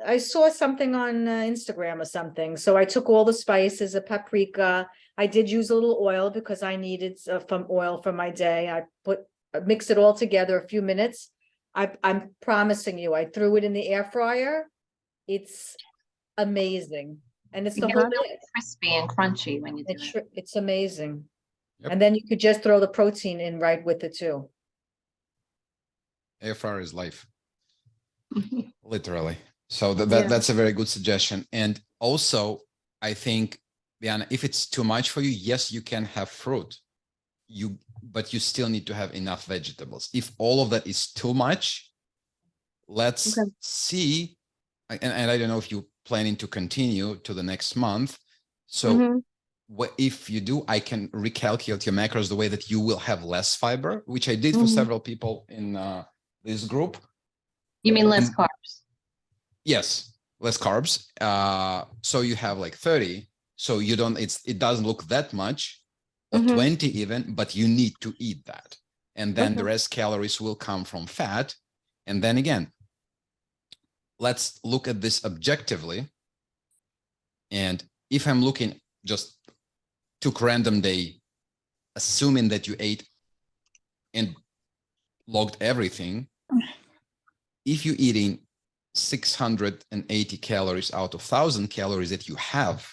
I saw something on Instagram or something. So I took all the spices, a paprika. I did use a little oil because I needed some oil for my day. I mixed it all together a few minutes. I'm promising you, I threw it in the air fryer. It's amazing. And it's You the get whole really day. crispy and crunchy when you do it. It's amazing. Yep. And then you could just throw the protein in right with it too. Air fryer is life, literally. So Yeah. that's a very good suggestion. And also, I think, Diana, if it's too much for you, yes, you can have fruit. But you still need to have enough vegetables. If all of that is too much, let's Okay. see. And I don't know if you're planning to continue to the next month. So Mhm. what if you do, I can recalculate your macros the way that you will have less fiber, which I did for Mhm. several people in this group. You mean less And- carbs? Yes, less carbs. So you have like 30. So you don't, it doesn't look that much, or Mhm. 20 even, but you need to eat that. And then the Okay. rest calories will come from fat. And then again, let's look at this objectively. And if I'm looking, just took random day, assuming that you ate and logged everything, if you're eating 680 calories out of 1,000 calories that you have,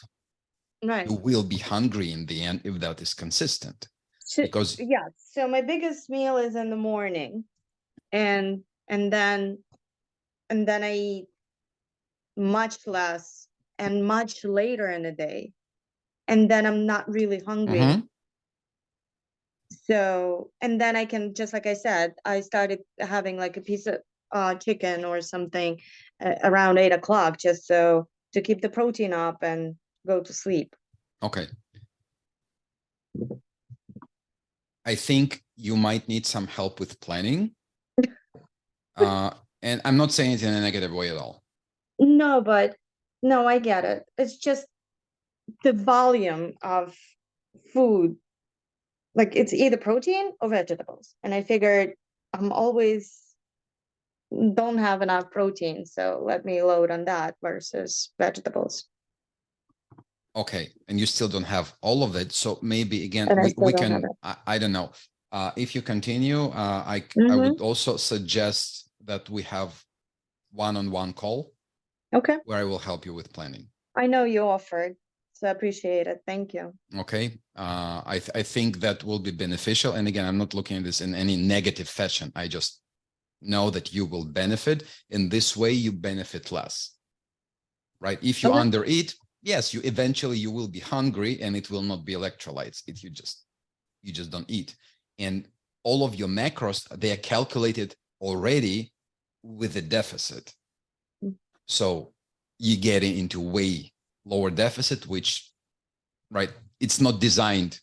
Right. you will be hungry in the end if that is consistent. So, Because yeah, so my biggest meal is in the morning, and then I eat much less and much later in the day, and then I'm not really hungry. Mhm. So, and then I can, just like I said, I started having like a piece of chicken or something around 8 o'clock, just so to keep the protein up and go to sleep. Okay. I think you might need some help with planning. And I'm not saying it in a negative way at all. No, but no, I get it. It's just the volume of food. Like it's either protein or vegetables. And I figured I'm always don't have enough protein, so let me load on that versus vegetables. Okay, and you still don't have all of it, so maybe again, And I we still don't have can, it. I don't know. If you continue, I Mhm. would also suggest that we have one-on-one call Okay, where I will help you with planning. I know you offered, so I appreciate it. Thank you. Okay, I think that will be beneficial. And again, I'm not looking at this in any negative fashion. I just know that you will benefit. In this way, you benefit less, right? If you Okay. undereat, yes, you eventually you will be hungry, and it will not be electrolytes. You just don't eat. And all of your macros, they are calculated already with a deficit. Mm. So you're getting into way lower deficit, which, right, it's not designed,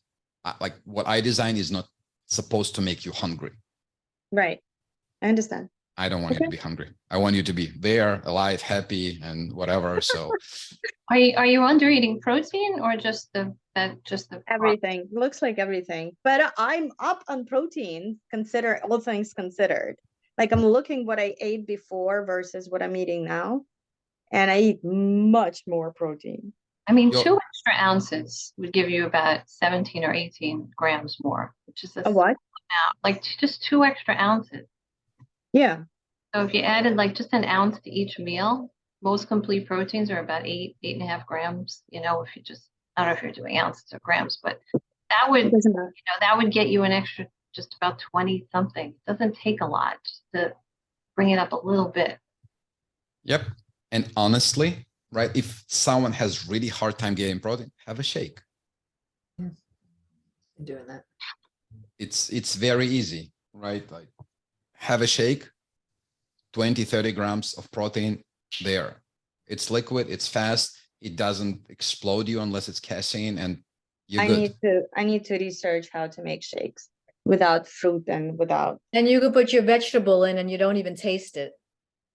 like what I design is not supposed to make you hungry. Right, I understand. I don't want you Okay. to be hungry. I want you to be there, alive, happy, and whatever. So Are you under eating protein or just the carbs? Everything, looks like everything, but I'm up on protein, consider all things considered. Like I'm looking what I ate before versus what I'm eating now, and I eat much more protein. I mean, Yo- 2 extra ounces would give you about 17 or 18 grams more, which is A small what? amount, like just 2 extra ounces. Yeah, So if you added like just an ounce to each meal, most complete proteins are about 8.5 grams. You know, if you just, I don't know if you're doing ounces or grams, but that would, it doesn't matter. that would get you an extra just about 20 something. It doesn't take a lot just to bring it up a little bit. Yep. And honestly, right, if someone has really hard time getting protein, have a shake. Doing that. It's very easy, right? Like have a shake, 20-30 grams of protein there. It's liquid, it's fast, it doesn't explode you unless it's casein, and you're I good. need to research how to make shakes without fruit and without. And you could put your vegetable in and you don't even taste it.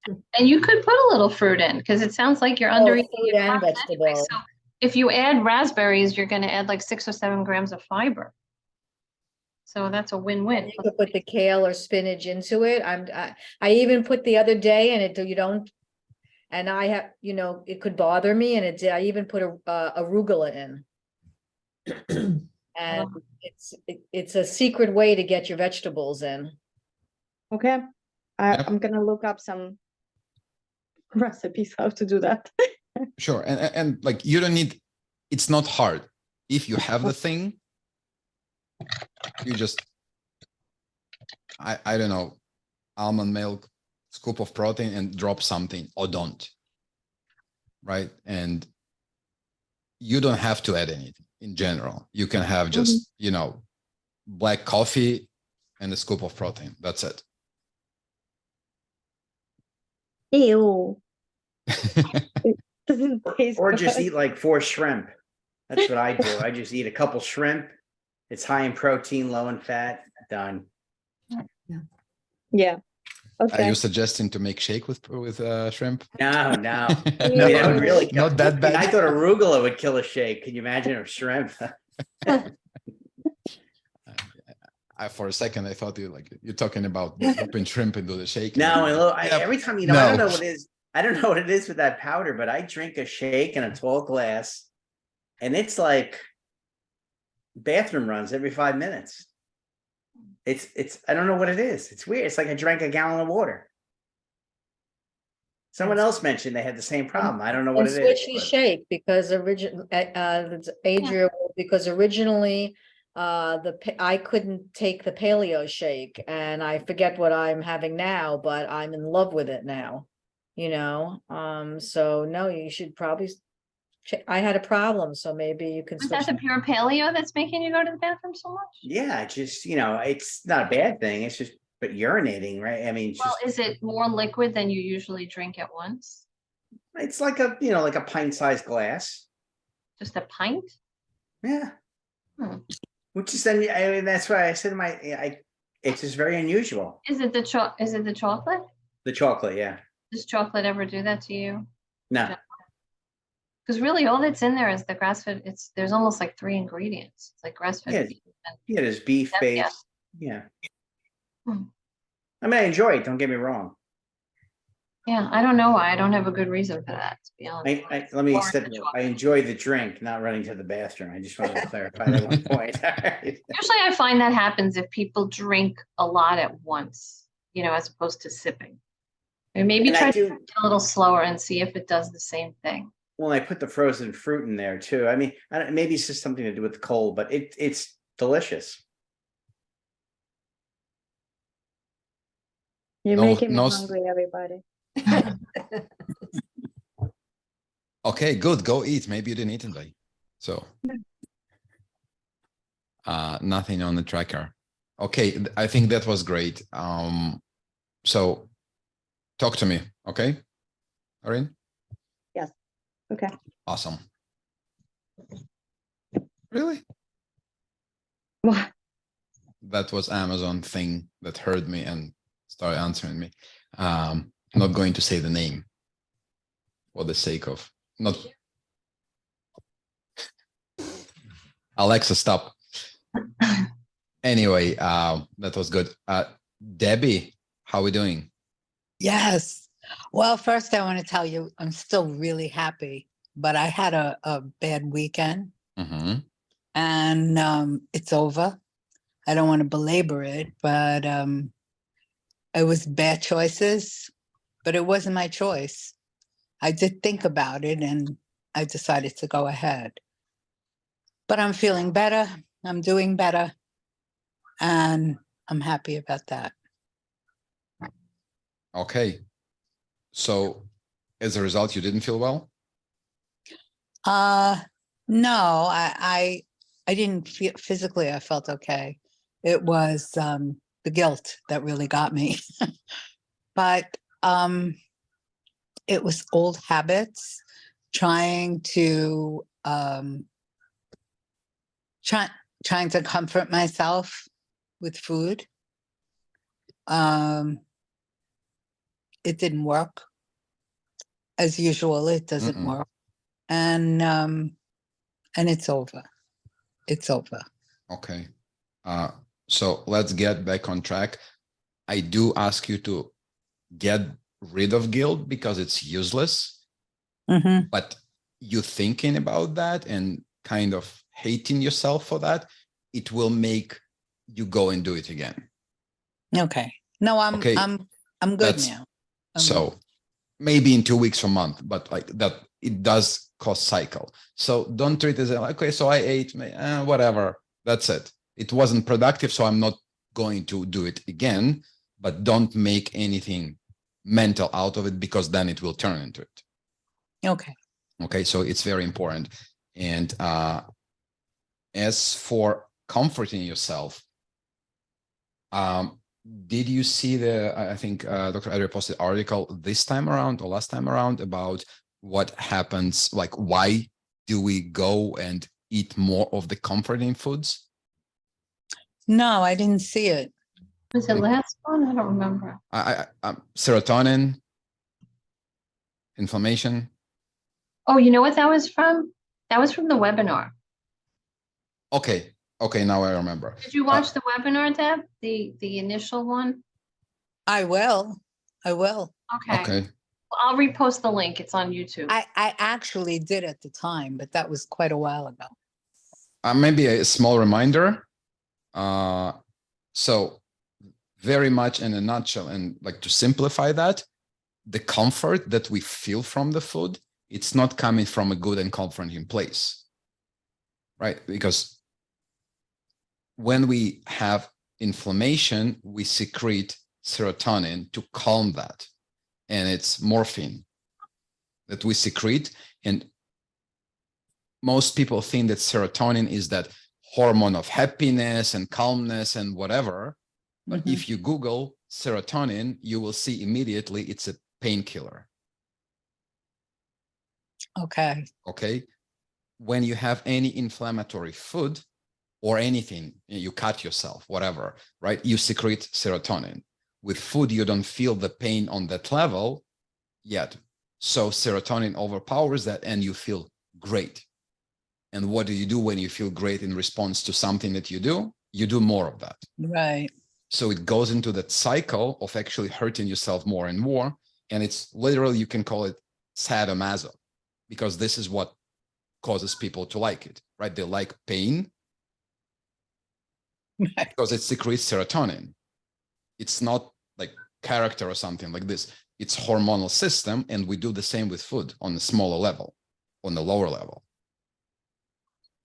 And you could put a little fruit in because it sounds like you're under eating fruit your and carbs anyway. vegetable. So if you add raspberries, you're going to add like 6 or 7 grams of fiber. So that's a win-win. You could put the kale or spinach into it. I even put the other day and you don't, and I have, it could bother me and I even put arugula in. And it's a secret way to get your vegetables in. Okay, Yep. I'm gonna look up some recipes how to do that. Sure. And like you don't need, it's not hard. If you have the thing, you just, I don't know, almond milk, scoop of protein and drop something, or don't. Right. And you don't have to add anything in general. You can have just, black coffee and a scoop of protein. That's it. Ew, doesn't taste Or just good. eat like 4 shrimp. That's what I do. I just eat a couple shrimp. It's high in protein, low in fat. Done. Yeah, Are okay. you suggesting to make shake with shrimp? No, no. No, I mean, that would really not that I mean, bad. I thought arugula would kill a shake. Can you imagine a shrimp? For a second, I thought you're talking about dipping shrimp into the shake. No, and look, Yep. every time, I don't No. know what it is. I don't know what it is with that powder, but I drink a shake in a tall glass, and it's like bathroom runs every 5 minutes. It's I don't know what it is. It's weird. It's like I drank a gallon of water. Someone else mentioned they had the same problem. I don't know what And it switch is. the but- shake because Adria, because originally I couldn't take the paleo shake and I forget what I'm having now, but I'm in love with it now. So no, you should probably I had a problem, so maybe you can Is switch. that the pure paleo that's making you go to the bathroom so much? Yeah, just it's not a bad thing. It's just but urinating, right? I mean, it's Well, just is it more liquid than you usually drink at once? it's like a like a pint-sized glass. Just a pint? Yeah. Hmm. Which is then I mean that's why I said it's just very unusual. Is it the chocolate? The chocolate, yeah. Does chocolate ever do that to you? No. Because really all that's in there is the grass-fed, there's almost like 3 ingredients. It's like grass-fed Yeah. beef and Yeah, there's beef Yep, yeah. based. Yeah. Hmm. I mean, I enjoy it, don't get me wrong. Yeah, I don't know why. I don't have a good reason for that, to be honest. Let me Or step, the I enjoy the drink, not running to the bathroom. I just wanted to clarify that one point. All right. Usually I find that happens if people drink a lot at once, as opposed to sipping. And maybe And I try to do, drink a little slower and see if it does the same thing. when I put the frozen fruit in there too. I mean, maybe it's just something to do with the cold, but it's delicious. You're No, making me no. hungry, everybody. Okay, good. Go eat. Maybe you didn't eat today. So nothing on the tracker. Okay, I think that was great. So talk to me, okay? Erin? Yes. Okay. Awesome. Really? What? That was Amazon thing that heard me and started answering me. I'm not going to say the name for the sake of not. Alexa, stop. Anyway, that was good. Debbie, how are we doing? Yes. Well, first I want to tell you, I'm still really happy, but I had a bad weekend Mm-hmm. and it's over. I don't want to belabor it, but it was bad choices, but it wasn't my choice. I did think about it and I decided to go ahead. But I'm feeling better. I'm doing better. And I'm happy about that. Okay. So as a result, you didn't feel well? No, I didn't feel physically, I felt okay. It was the guilt that really got me. But it was old habits, trying to trying to comfort myself with food. It didn't work. As usual, it doesn't Mm-mm. work. And it's over. It's over. Okay. So let's get back on track. I do ask you to get rid of guilt because it's useless, Mm-hmm. but you thinking about that and kind of hating yourself for that, it will make you go and do it again. Okay. No, Okay. I'm good That's- now. So maybe in 2 weeks or month, but like that, it does cause cycle. So don't treat it as like, okay, so I ate, whatever. That's it. It wasn't productive, so I'm not going to do it again, but don't make anything mental out of it because then it will turn into it. Okay. Okay, so it's very important. And as for comforting yourself, did you see I think Dr. Adria posted article this time around or last time around about what happens, like why do we go and eat more of the comforting foods? No, I didn't see it. Was it last one? I don't remember. Serotonin, inflammation. Oh, you know what that was from? That was from the webinar. Okay, now I remember. Did you watch the webinar, Deb? The initial one? I will. Okay. Okay. Well, I'll repost the link. It's on YouTube. I actually did at the time, but that was quite a while ago. Maybe a small reminder. So very much in a nutshell, and like to simplify that, the comfort that we feel from the food, it's not coming from a good and comforting place, right? Because when we have inflammation, we secrete serotonin to calm that. And it's morphine that we secrete. And most people think that serotonin is that hormone of happiness and calmness and whatever. But if you Google serotonin, you will see immediately it's a painkiller. Okay. Okay. When you have any inflammatory food or anything, you cut yourself, whatever, right? You secrete serotonin. With food, you don't feel the pain on that level yet. So serotonin overpowers that and you feel great. And what do you do when you feel great in response to something that you do? You do more of that. Right. So it goes into that cycle of actually hurting yourself more and more. And it's literally, you can call it sadomaso, because this is what causes people to like it, right? They like pain because it secretes serotonin. It's not like character or something like this. It's hormonal system, and we do the same with food on a smaller level, on the lower level.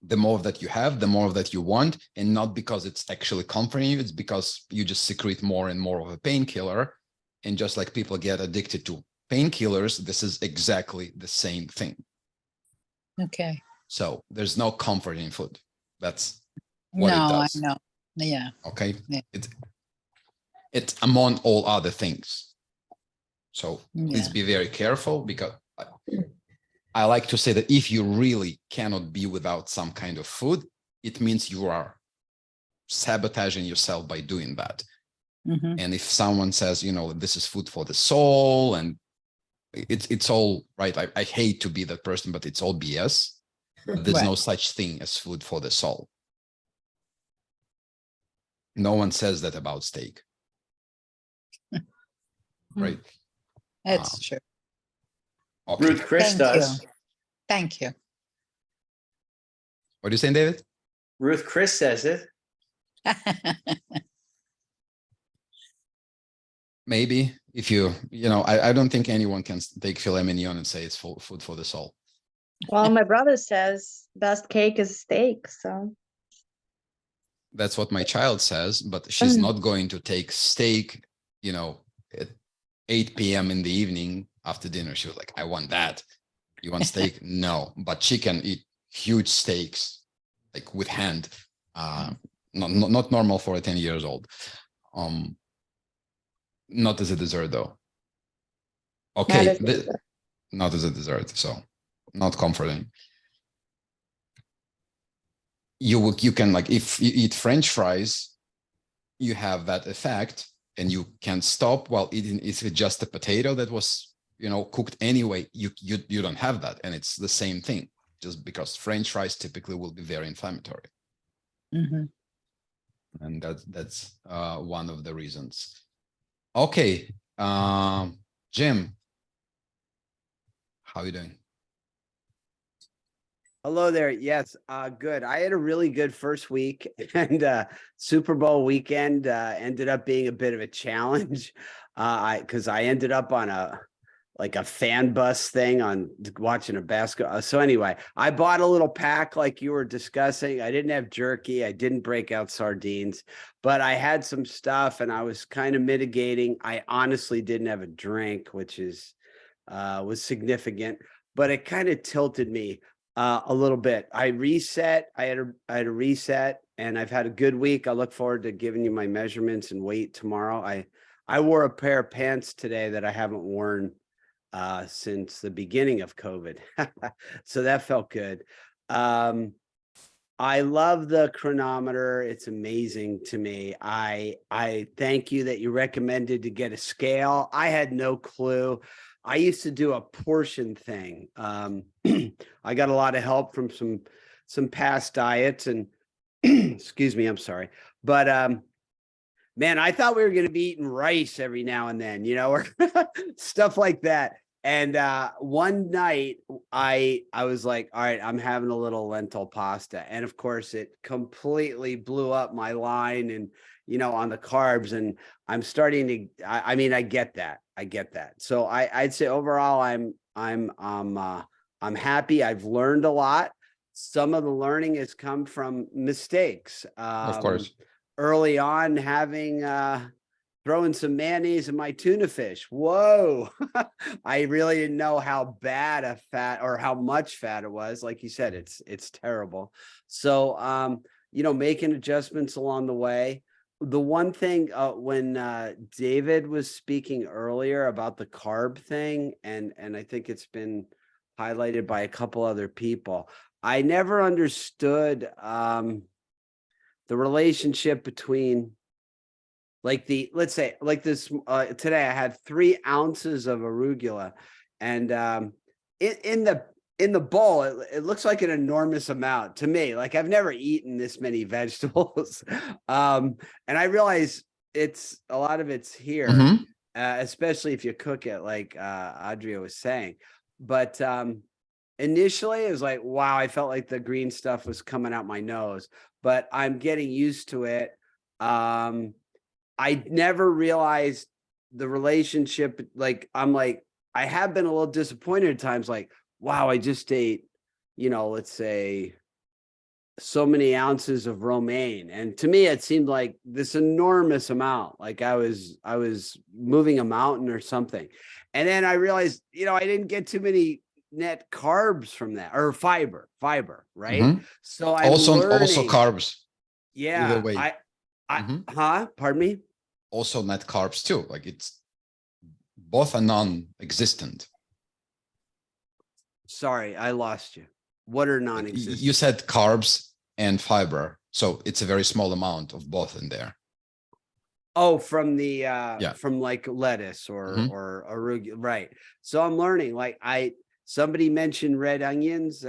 The more that you have, the more that you want, and not because it's actually comforting you, it's because you just secrete more and more of a painkiller. And just like people get addicted to painkillers, this is exactly the same thing. Okay. So there's no comfort in food. That's what it No, I does. know. Yeah. Okay. Yeah. It's among all other things. So please Yeah. be very careful, because I like to say that if you really cannot be without some kind of food, it means you are sabotaging yourself by doing that. Mhm. And if someone says, you know, this is food for the soul, and it's all right. I hate to be that person, but it's all BS. There's no Right. such thing as food for the soul. No one says that about steak. Right. That's true. Okay. Ruth Chris Thank does. you. Thank you. What are you saying, David? Ruth Chris says it. Maybe if you know, I don't think anyone can take filet mignon and say it's food for the soul. Well, my brother says best cake is steak, so. That's what my child says, but she's not going to take steak, you know, at 8 p.m. in the evening after dinner. She was like, I want that. You want steak? No, but she can eat huge steaks, like with hand. Not normal for a 10 years old. Not as a dessert though. Okay, Not as a dessert. not as a dessert, so not comforting. You can, like, if you eat French fries, you have that effect, and you can stop while eating. If it's just a potato that was, you know, cooked anyway, you don't have that, and it's the same thing. Just because French fries typically will be very inflammatory, Mhm. and that's one of the reasons. Okay, Jim, how are you doing? Hello there. Yes, good. I had a really good first week, and Super Bowl weekend ended up being a bit of a challenge. Because I ended up on a fan bus thing on watching a basketball. So anyway, I bought a little pack like you were discussing. I didn't have jerky. I didn't break out sardines, but I had some stuff, and I was kind of mitigating. I honestly didn't have a drink, which is was significant, but it kind of tilted me a little bit. I reset. I had a reset, and I've had a good week. I look forward to giving you my measurements and weight tomorrow. I wore a pair of pants today that I haven't worn since the beginning of COVID. So that felt good. I love the chronometer. It's amazing to me. I thank you that you recommended to get a scale. I had no clue. I used to do a portion thing. I got a lot of help from some past diets, and excuse me, I'm sorry. But man, I thought we were going to be eating rice every now and then, you know, or stuff like that. And one night I was like, all right, I'm having a little lentil pasta. And of course, it completely blew up my line and, you know, on the carbs. And I'm starting to, I mean, I get that. I get that. So I'd say overall, I'm happy. I've learned a lot. Some of the learning has come from mistakes. Of course. Early on, having throwing some mayonnaise in my tuna fish. Whoa. I really didn't know how bad a fat or how much fat it was. Like you said, it's terrible. So you know, making adjustments along the way. The one thing when David was speaking earlier about the carb thing, and I think it's been highlighted by a couple other people, I never understood the relationship between, like, let's say like this, today I had 3 ounces of arugula, and in the bowl, it looks like an enormous amount to me. Like, I've never eaten this many vegetables. And I realize a lot of it's here. Mhm. especially if you cook it like Adria was saying. But initially it was like, wow, I felt like the green stuff was coming out my nose, but I'm getting used to it. I never realized the relationship. Like, I'm like, I have been a little disappointed at times, like, wow, I just ate, let's say so many ounces of romaine. And to me, it seemed like this enormous amount, like I was moving a mountain or something. And then I realized, I didn't get too many net carbs from that, or fiber, right? Mhm. So I'm Also learning. carbs. Either Yeah. way. Pardon me? Also net carbs too. Like it's both are non-existent. Sorry, I lost you. What are non-existent? You said carbs and fiber, so it's a very small amount of both in there. Oh, from the Yeah. from like lettuce or Mhm. or arugula, right? So I'm learning. Like somebody mentioned red onions.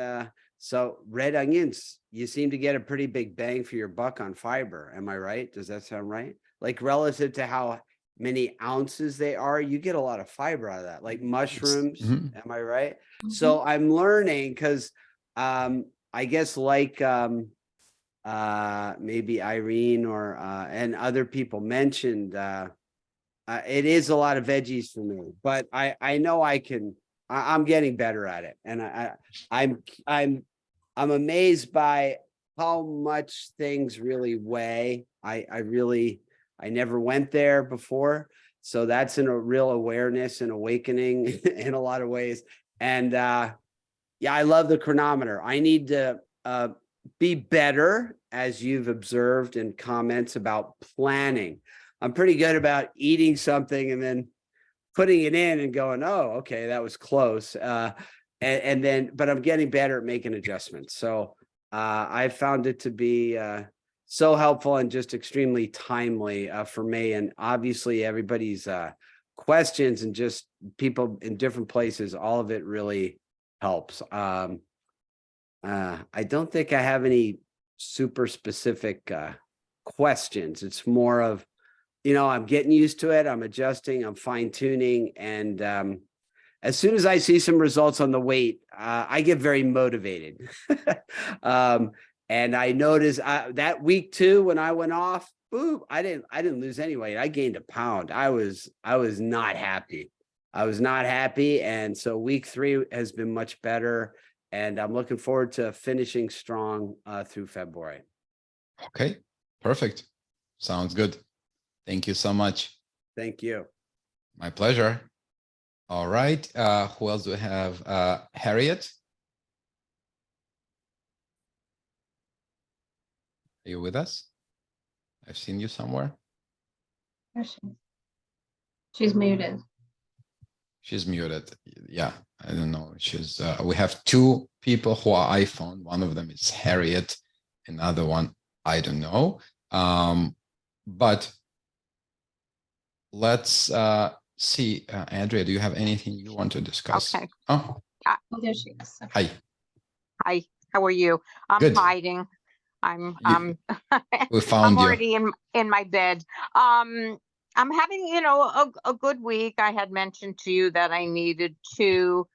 So red onions, you seem to get a pretty big bang for your buck on fiber. Am I right? Does that sound right? Like relative to how many ounces they are, you get a lot of fiber out of that. Like mushrooms. Mhm. Am I right? So I'm learning because I guess like maybe Irene or and other people mentioned it is a lot of veggies for me, but I know I'm getting better at it, and I'm amazed by how much things really weigh. I never went there before, so that's a real awareness and awakening in a lot of ways. And yeah, I love the chronometer. I need to be better, as you've observed in comments about planning. I'm pretty good about eating something and then putting it in and going, oh, okay, that was close. And then, but I'm getting better at making adjustments. So I found it to be so helpful and just extremely timely for me. And obviously everybody's questions and just people in different places, all of it really helps. I don't think I have any super specific questions. It's more of, I'm getting used to it. I'm adjusting, I'm fine tuning. And as soon as I see some results on the weight, I get very motivated. And I noticed that week 2, when I went off, boom, I didn't lose any weight. I gained a pound. I was not happy. I was not happy. And so week 3 has been much better. And I'm looking forward to finishing strong through February. Okay, perfect. Sounds good. Thank you so much. Thank you. My pleasure. All right. Who else do we have? Harriet? Are you with us? I've seen you somewhere. She's muted. She's muted. Yeah, I don't know. She's. We have 2 people who are iPhone. One of them is Harriet. Another one, I don't know. But let's see. Andrea, do you have anything you want to discuss? Okay. Oh, Oh, there she is. Okay. hi. Hi, how are you? I'm Good. hiding. I'm We found I'm you. already in my bed. I'm having, a good week. I had mentioned to you that I needed to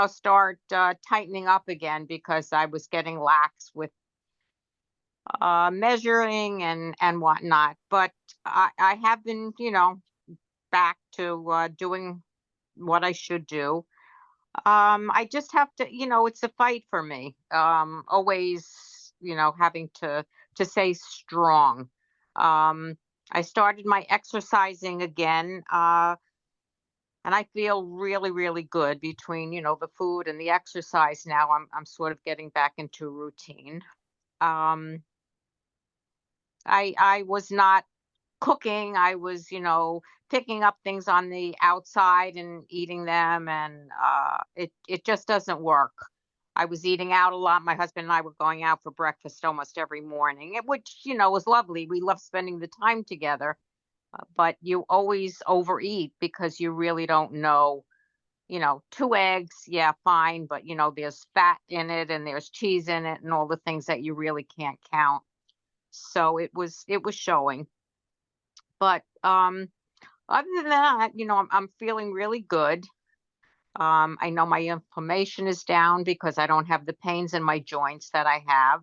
start tightening up again because I was getting lax with measuring and whatnot. But I have been, back to doing what I should do. I just have to, it's a fight for me. Always, having to stay strong. I started my exercising again, and I feel really, really good between, the food and the exercise. Now I'm sort of getting back into routine. Um, I was not cooking. I was, picking up things on the outside and eating them, and it just doesn't work. I was eating out a lot. My husband and I were going out for breakfast almost every morning, which, was lovely. We love spending the time together, but you always overeat because you really don't know. 2 eggs, yeah, fine, but there's fat in it and there's cheese in it and all the things that you really can't count. So it was showing. But other than that, I'm feeling really good. I know my inflammation is down because I don't have the pains in my joints that I have.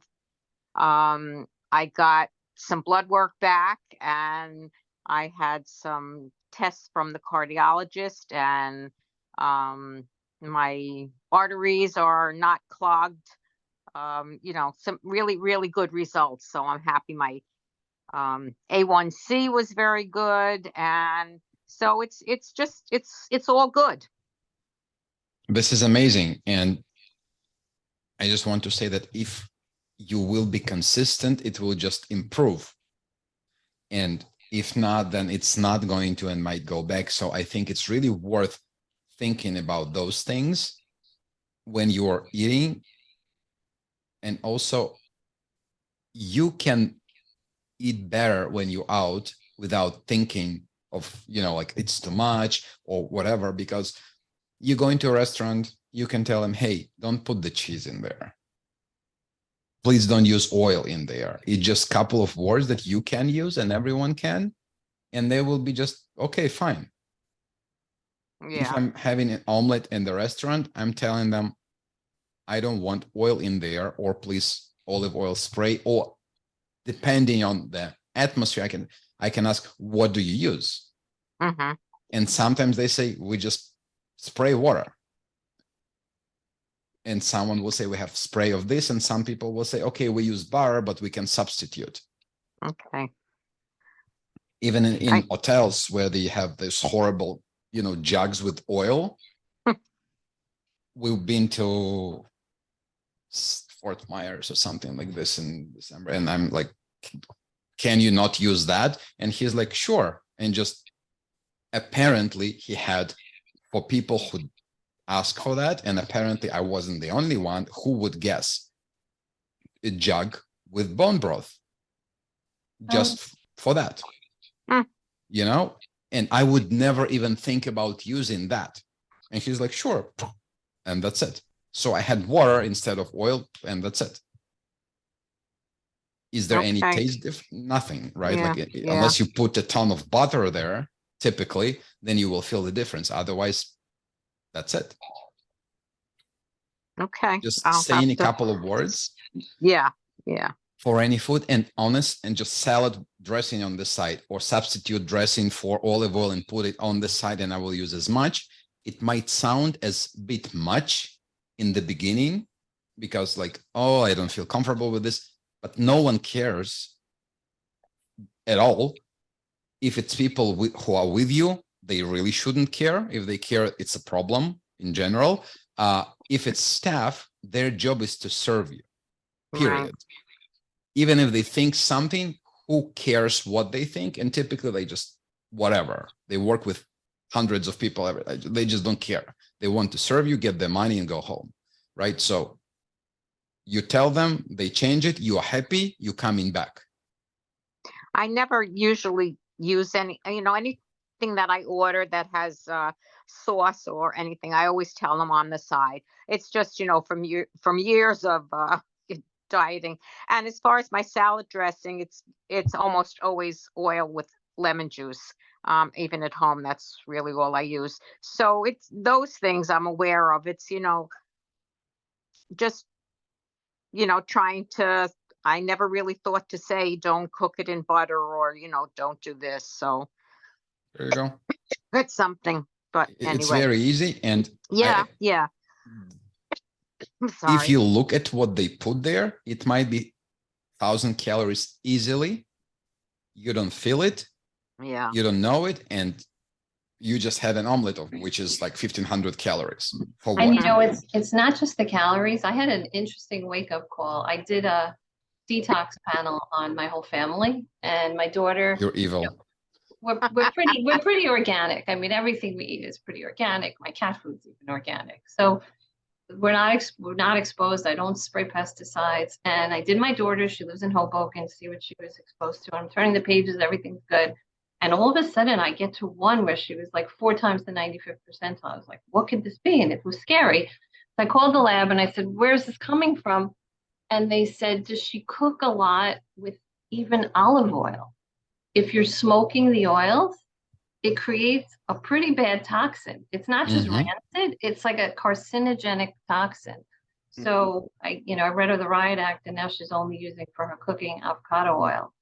I got some blood work back, and I had some tests from the cardiologist, and my arteries are not clogged. Some really, really good results. So I'm happy. My A1C was very good, and so it's all good. This is amazing. And I just want to say that if you will be consistent, it will just improve. And if not, then it's not going to and might go back. So I think it's really worth thinking about those things when you're eating. And also, you can eat better when you're out without thinking of, like it's too much or whatever, because you go into a restaurant, you can tell them, hey, don't put the cheese in there. Please don't use oil in there. It's just a couple of words that you can use and everyone can, and they will be just, okay, fine. If Yeah. I'm having an omelet in the restaurant, I'm telling them, I don't want oil in there, or please olive oil spray, or depending on the atmosphere, I can ask, what do you use? Mm-hmm. And sometimes they say, we just spray water. And someone will say, we have spray of this. And some people will say, okay, we use butter, but we can substitute. Okay. Even in hotels where they have this horrible, jugs with oil. We've been to Fort Myers or something like this in December. And I'm like, can you not use that? And he's like, sure. And just apparently he had, for people who ask for that, and apparently I wasn't the only one, who would guess, a jug with bone broth just for that. And I would never even think about using that. And he's like, sure. And that's it. So I had water instead of oil, and that's it. Is there any taste difference? Nothing, right? Unless you put a ton of butter there, typically, then you will feel the difference. Otherwise, that's it. Okay. Just I'll saying a have to- couple of words. Yeah. For any food, and honest, and just salad dressing on the side, or substitute dressing for olive oil and put it on the side, and I will use as much. It might sound as a bit much in the beginning because like, oh, I don't feel comfortable with this, but no one cares at all. If it's people who are with you, they really shouldn't care. If they care, it's a problem in general. If it's staff, their job is to serve you, period. Right. Even if they think something, who cares what they think? And typically they just, whatever. They work with hundreds of people every day. They just don't care. They want to serve you, get their money, and go home, right? So you tell them, they change it, you are happy, you coming back. I never usually use anything that I order that has sauce or anything. I always tell them on the side. It's just, from years of dieting. And as far as my salad dressing, it's almost always oil with lemon juice. Even at home, that's really all I use. So it's those things I'm aware of. It's, just, trying to, I never really thought to say, don't cook it in butter, or, don't do this. So There you go. it's something, but anyway. It's very easy. And yeah. I'm sorry. if you look at what they put there, it might be 1,000 calories easily. You don't feel it. Yeah. You don't know it. And you just had an omelet of which is like 1,500 calories. For what? And it's not just the calories. I had an interesting wake-up call. I did a detox panel on my whole family, and my daughter. You're evil. We're pretty organic. I mean, everything we eat is pretty organic. My cat food's even organic. So we're not exposed. I don't spray pesticides. And I did my daughter. She lives in Hoboken. See what she was exposed to. I'm turning the pages. Everything's good. And all of a sudden, I get to one where she was like 4 times the 95th percentile. I was like, what could this be? And it was scary. So I called the lab and I said, where's this coming from? And they said, does she cook a lot with even olive oil? if you're smoking the oils, it creates a pretty bad toxin. It's not just Mhm. rancid, it's like a carcinogenic toxin. So I read her the Riot Act, and now she's only using for her cooking avocado oil.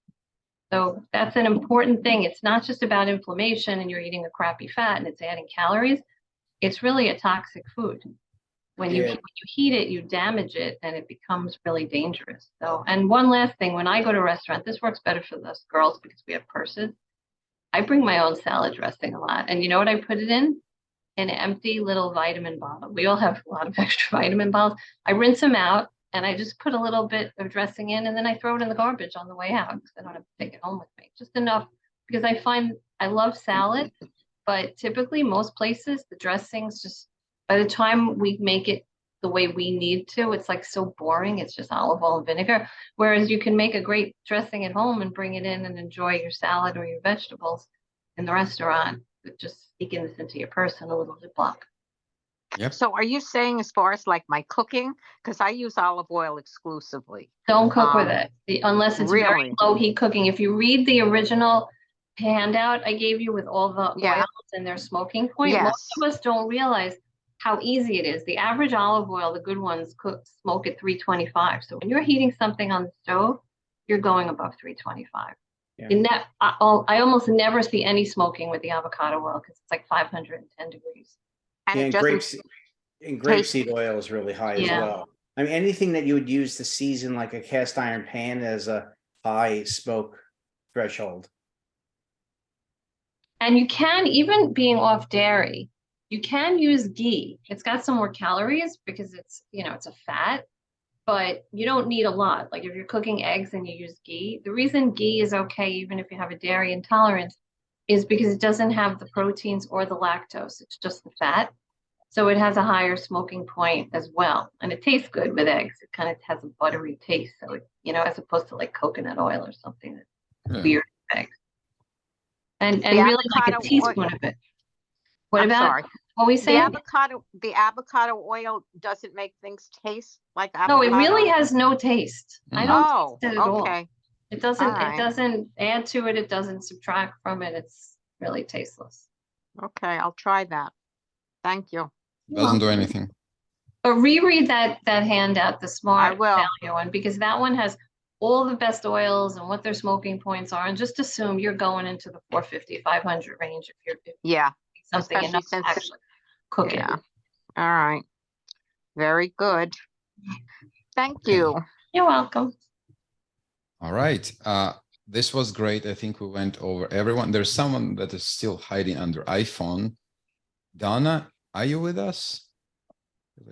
So that's an important thing. It's not just about inflammation and you're eating a crappy fat and it's adding calories. It's really a toxic food. When you heat it, you damage it and it becomes really dangerous. So, and one last thing, when I go to a restaurant, this works better for us girls because we have purses. I bring my own salad dressing a lot. And you know what I put it in? An empty little vitamin bottle. We all have a lot of extra vitamin bottles. I rinse them out and I just put a little bit of dressing in and then I throw it in the garbage on the way out because I don't have to take it home with me. Just enough because I find I love salad, but typically most places the dressings just by the time we make it the way we need to, it's like so boring. It's just olive oil and vinegar. Whereas you can make a great dressing at home and bring it in and enjoy your salad or your vegetables in the restaurant. Just sneaking this into your purse in a little Ziploc. Yep. So are you saying as far as like my cooking, because I use olive oil exclusively? Don't cook with it unless it's very Really? low heat cooking. If you read the original handout I gave you with all the Yeah. oils and their smoking point, most Yes. of us don't realize how easy it is. The average olive oil, the good ones, smoke at 325. So when you're heating something on the stove, you're going above 325. Yeah. I almost never see any smoking with the avocado oil because it's like 510 degrees. And And it doesn't grapeseed oil is really high as Yeah. well. I mean, anything that you would use to season like a cast iron pan as a high smoke threshold. And you can, even being off dairy, you can use ghee. It's got some more calories because it's a fat, but you don't need a lot. Like if you're cooking eggs and you use ghee, the reason ghee is okay, even if you have a dairy intolerance, is because it doesn't have the proteins or the lactose. It's just the fat. So it has a higher smoking point as well. And it tastes good with eggs. It kind of has a buttery taste. So as opposed to like coconut oil or something that's Yeah. weird with eggs. And The really like a avocado teaspoon oil- of it. What I'm about sorry. what we The saying? avocado oil doesn't make things taste like avocado. No, it really has no taste. I don't Oh, taste it at all. okay. It doesn't, All right. it doesn't add to it. It doesn't subtract from it. It's really tasteless. Okay, I'll try that. Thank you. Doesn't do anything. But reread that handout, the smart will. value one, because that one has all the best oils and what their smoking points are. And just assume you're going into the 450, 500 range if you're Yeah. something Especially enough to since- actually cook it. Yeah. All right. Very good. Thank Okay. you. You're welcome. All right. This was great. I think we went over everyone. There's someone that is still hiding under iPhone. Donna, are you with us?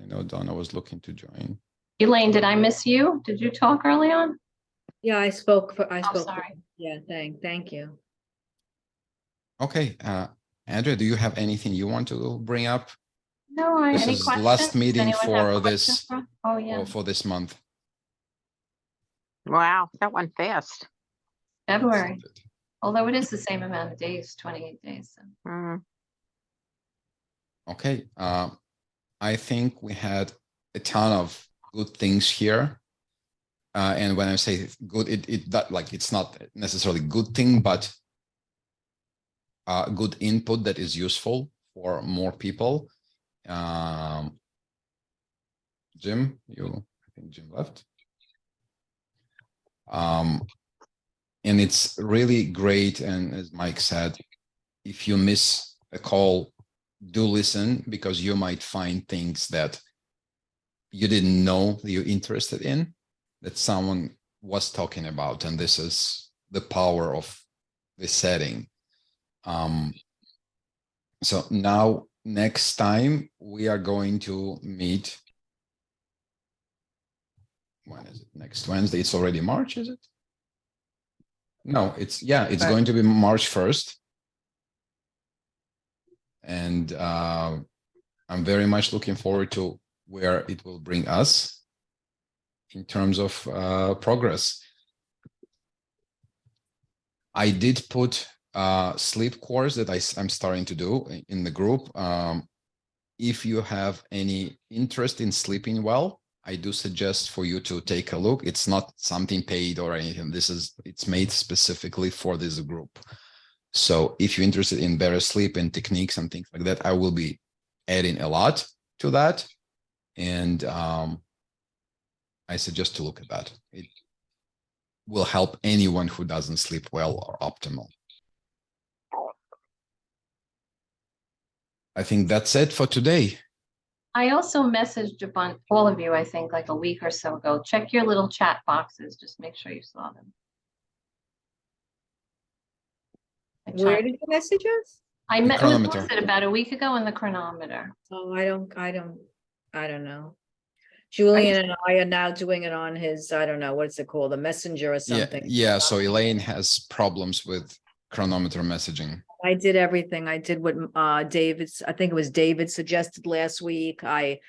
I know Donna was looking to join. Elaine, did I miss you? Did you talk early on? Yeah, I spoke. Sorry. Yeah, thank you. Okay. Andrea, do you have anything you want to bring up? No, This any is questions? last meeting Anyone have for questions this, for- Oh, yeah, or for this month. Wow, that went fast. February. Although it is the same amount of days, 28 days. So. Mm. Okay. I think we had a ton of good things here. And when I say good, it's not necessarily good thing, but good input that is useful for more people. Jim, I think Jim left. And it's really great. And as Mike said, if you miss a call, do listen, because you might find things that you didn't know that you're interested in, that someone was talking about. And this is the power of the setting. So now, next time we are going to meet. When is it? Next Wednesday? It's already March, is it? No, it's going to be March 1st. And I'm very much looking forward to where it will bring us in terms of progress. I did put sleep course that I'm starting to do in the group. If you have any interest in sleeping well, I do suggest for you to take a look. It's not something paid or anything. It's made specifically for this group. So if you're interested in better sleep and techniques and things like that, I will be adding a lot to that. And I suggest to look at that. It will help anyone who doesn't sleep well or optimal. I think that's it for today. I also messaged a bunch, all of you, I think, like a week or so ago. Check your little chat boxes. Just make sure you saw them. Where did you message us? I The met, it was chronometer. posted about a week ago in the chronometer. Oh, I don't know. Julian and I are now doing it on his, I don't know, what's it called, a messenger or something. Yeah. So Elaine has problems with chronometer messaging. I did everything. I did what I think it was David suggested last week. I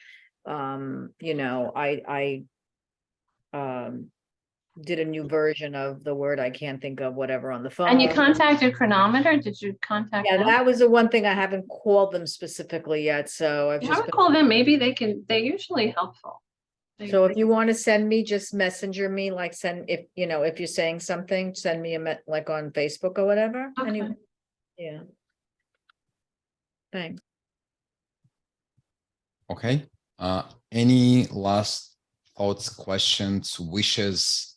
did a new version of the word I can't think of, whatever, on the phone. And you contacted chronometer? Did you contact Yeah, them? that was the one thing I haven't called them specifically yet, so I've You just haven't been. called them, maybe they can, they're usually helpful. So if you want to send me, just messenger me, like if you're saying something, send me like on Facebook or whatever. Okay. Anyway, yeah. Thanks. Okay. Any last thoughts, questions, wishes?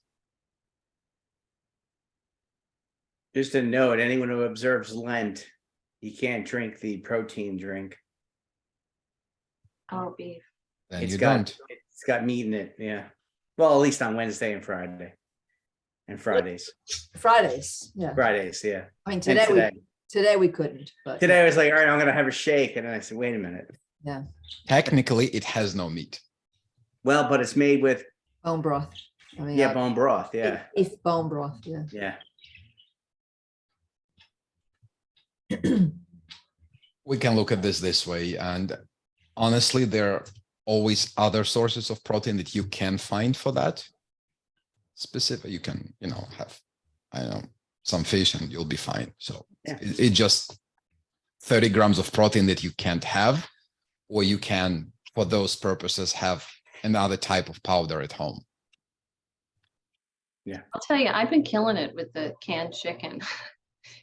Just a note, anyone who observes Lent, you can't drink the protein drink. Oh, beef. Then It's you got, don't. it's got meat in it, yeah. Well, at least on Wednesday and Friday. And Fridays, Fridays, yeah. yeah. I mean, And today we couldn't, but. Today I was like, all right, I'm gonna have a shake. And then I said, wait a minute. Yeah, Technically, it has no meat. Well, but it's made with, bone broth. I mean, yeah, bone broth, yeah, beef bone broth, yeah. yeah. We can look at this way. And honestly, there are always other sources of protein that you can find for that. Specific, you can, have, I don't know, some fish and you'll be fine. So Yeah. it just 30 grams of protein that you can't have, or you can, for those purposes, have another type of powder at home. I'll tell you, I've been killing it with the canned chicken.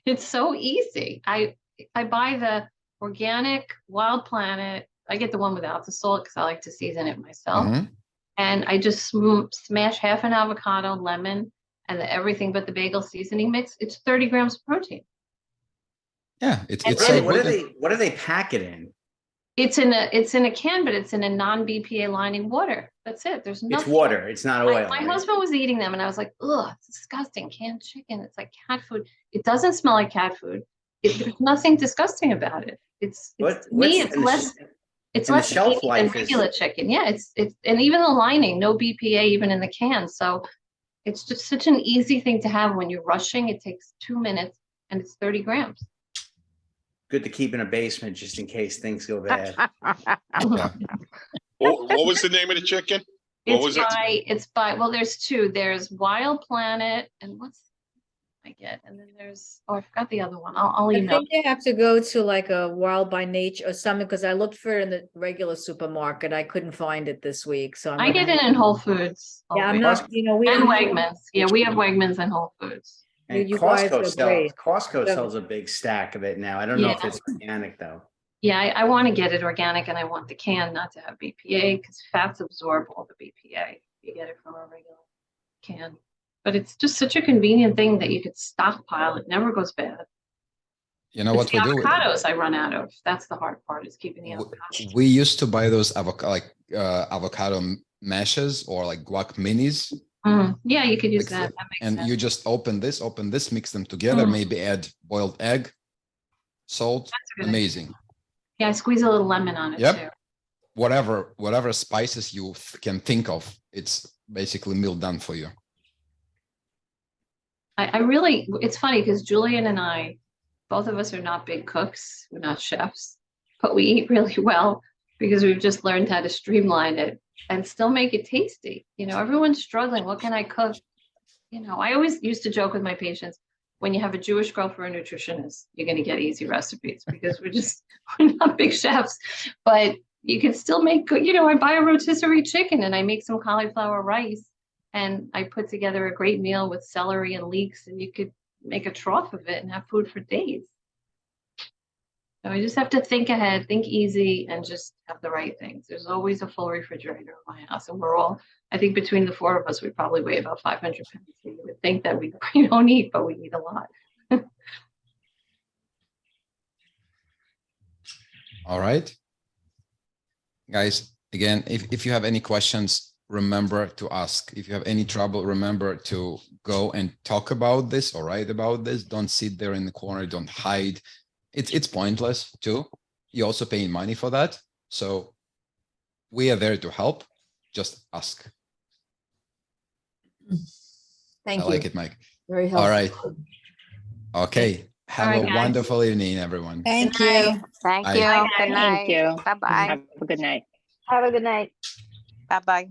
It's so easy. I buy the organic Wild Planet. I get the one without the salt because I like to season it myself. Mhm. And I just smash half an avocado, lemon, and everything but the bagel seasoning mix. It's 30 grams of protein. Yeah, it's And so then- good. What do they pack it in? It's in a can, but it's in a non-BPA lining water. That's it. There's It's nothing. water, it's not oil. My right? husband was eating them and I was like, ugh, it's disgusting. Canned chicken. It's like cat food. It doesn't smell like cat food. There's nothing disgusting about it. It's What- to me, what's it's in the less. sh- It's and the less shelf meaty than life is- regular chicken. Yeah, it's and even the lining, no BPA even in the can. So it's just such an easy thing to have when you're rushing. It takes 2 minutes and it's 30 grams. Good to keep in a basement just in case things go bad. Yeah. What was the name of the chicken? What was it? It's by, well, there's two. There's Wild Planet and what's I get? And then there's, I forgot the other one. I'll I email. think you have to go to like a Wild by Nature or something, because I looked for it in the regular supermarket. I couldn't find it this week, so. I get it in Whole Foods. Yeah, I'm always. not, we. And don't- Wegmans. Yeah, we have Wegmans and Whole Foods. And You guys Costco are sells, great. Costco Yeah. sells a big stack of it now. I don't know if Yeah. it's organic though. Yeah, I want to get it organic and I want the can not to have BPA because fats absorb all the BPA. You get it from a regular can. But it's just such a convenient thing that you could stockpile. It never goes bad. You know It's what the we do? avocados I run out of. That's the hard part, is keeping the W- avocados. We used to buy those avocado mashes or like guac minis, Yeah, you could use Like that. the- That makes and sense. you just open this, mix them together, Mm. maybe add boiled egg, salt, That's a good idea. amazing. Yeah, I squeeze a little lemon on it Yep. too. Whatever spices you can think of, it's basically meal done for you. I really, it's funny because Julian and I, both of us are not big cooks. We're not chefs, but we eat really well because we've just learned how to streamline it and still make it tasty. Everyone's struggling. What can I cook? I always used to joke with my patients, when you have a Jewish girl for a nutritionist, you're going to get easy recipes because we're not big chefs. But, you can still make good, I buy a rotisserie chicken and I make some cauliflower rice and I put together a great meal with celery and leeks, and you could make a trough of it and have food for days. So I just have to think ahead, think easy, and just have the right things. There's always a full refrigerator in my house, and we're all, I think between the four of us, we probably weigh about 500 pounds. So you would think that we don't eat, but we eat a lot. All right. Guys, again, if you have any questions, remember to ask. If you have any trouble, remember to go and talk about this or write about this. Don't sit there in the corner, don't hide. It's pointless too. You're also paying money for that. So we are there to help. Just ask. Thank I you. like it, Mike. Very helpful. All right. Okay. Have right, a guys. wonderful evening, everyone. Thank Good night. you. Thank Bye, you. guys. Good Thank night. you. Bye-bye. Have a good night. Have a good night. Bye-bye.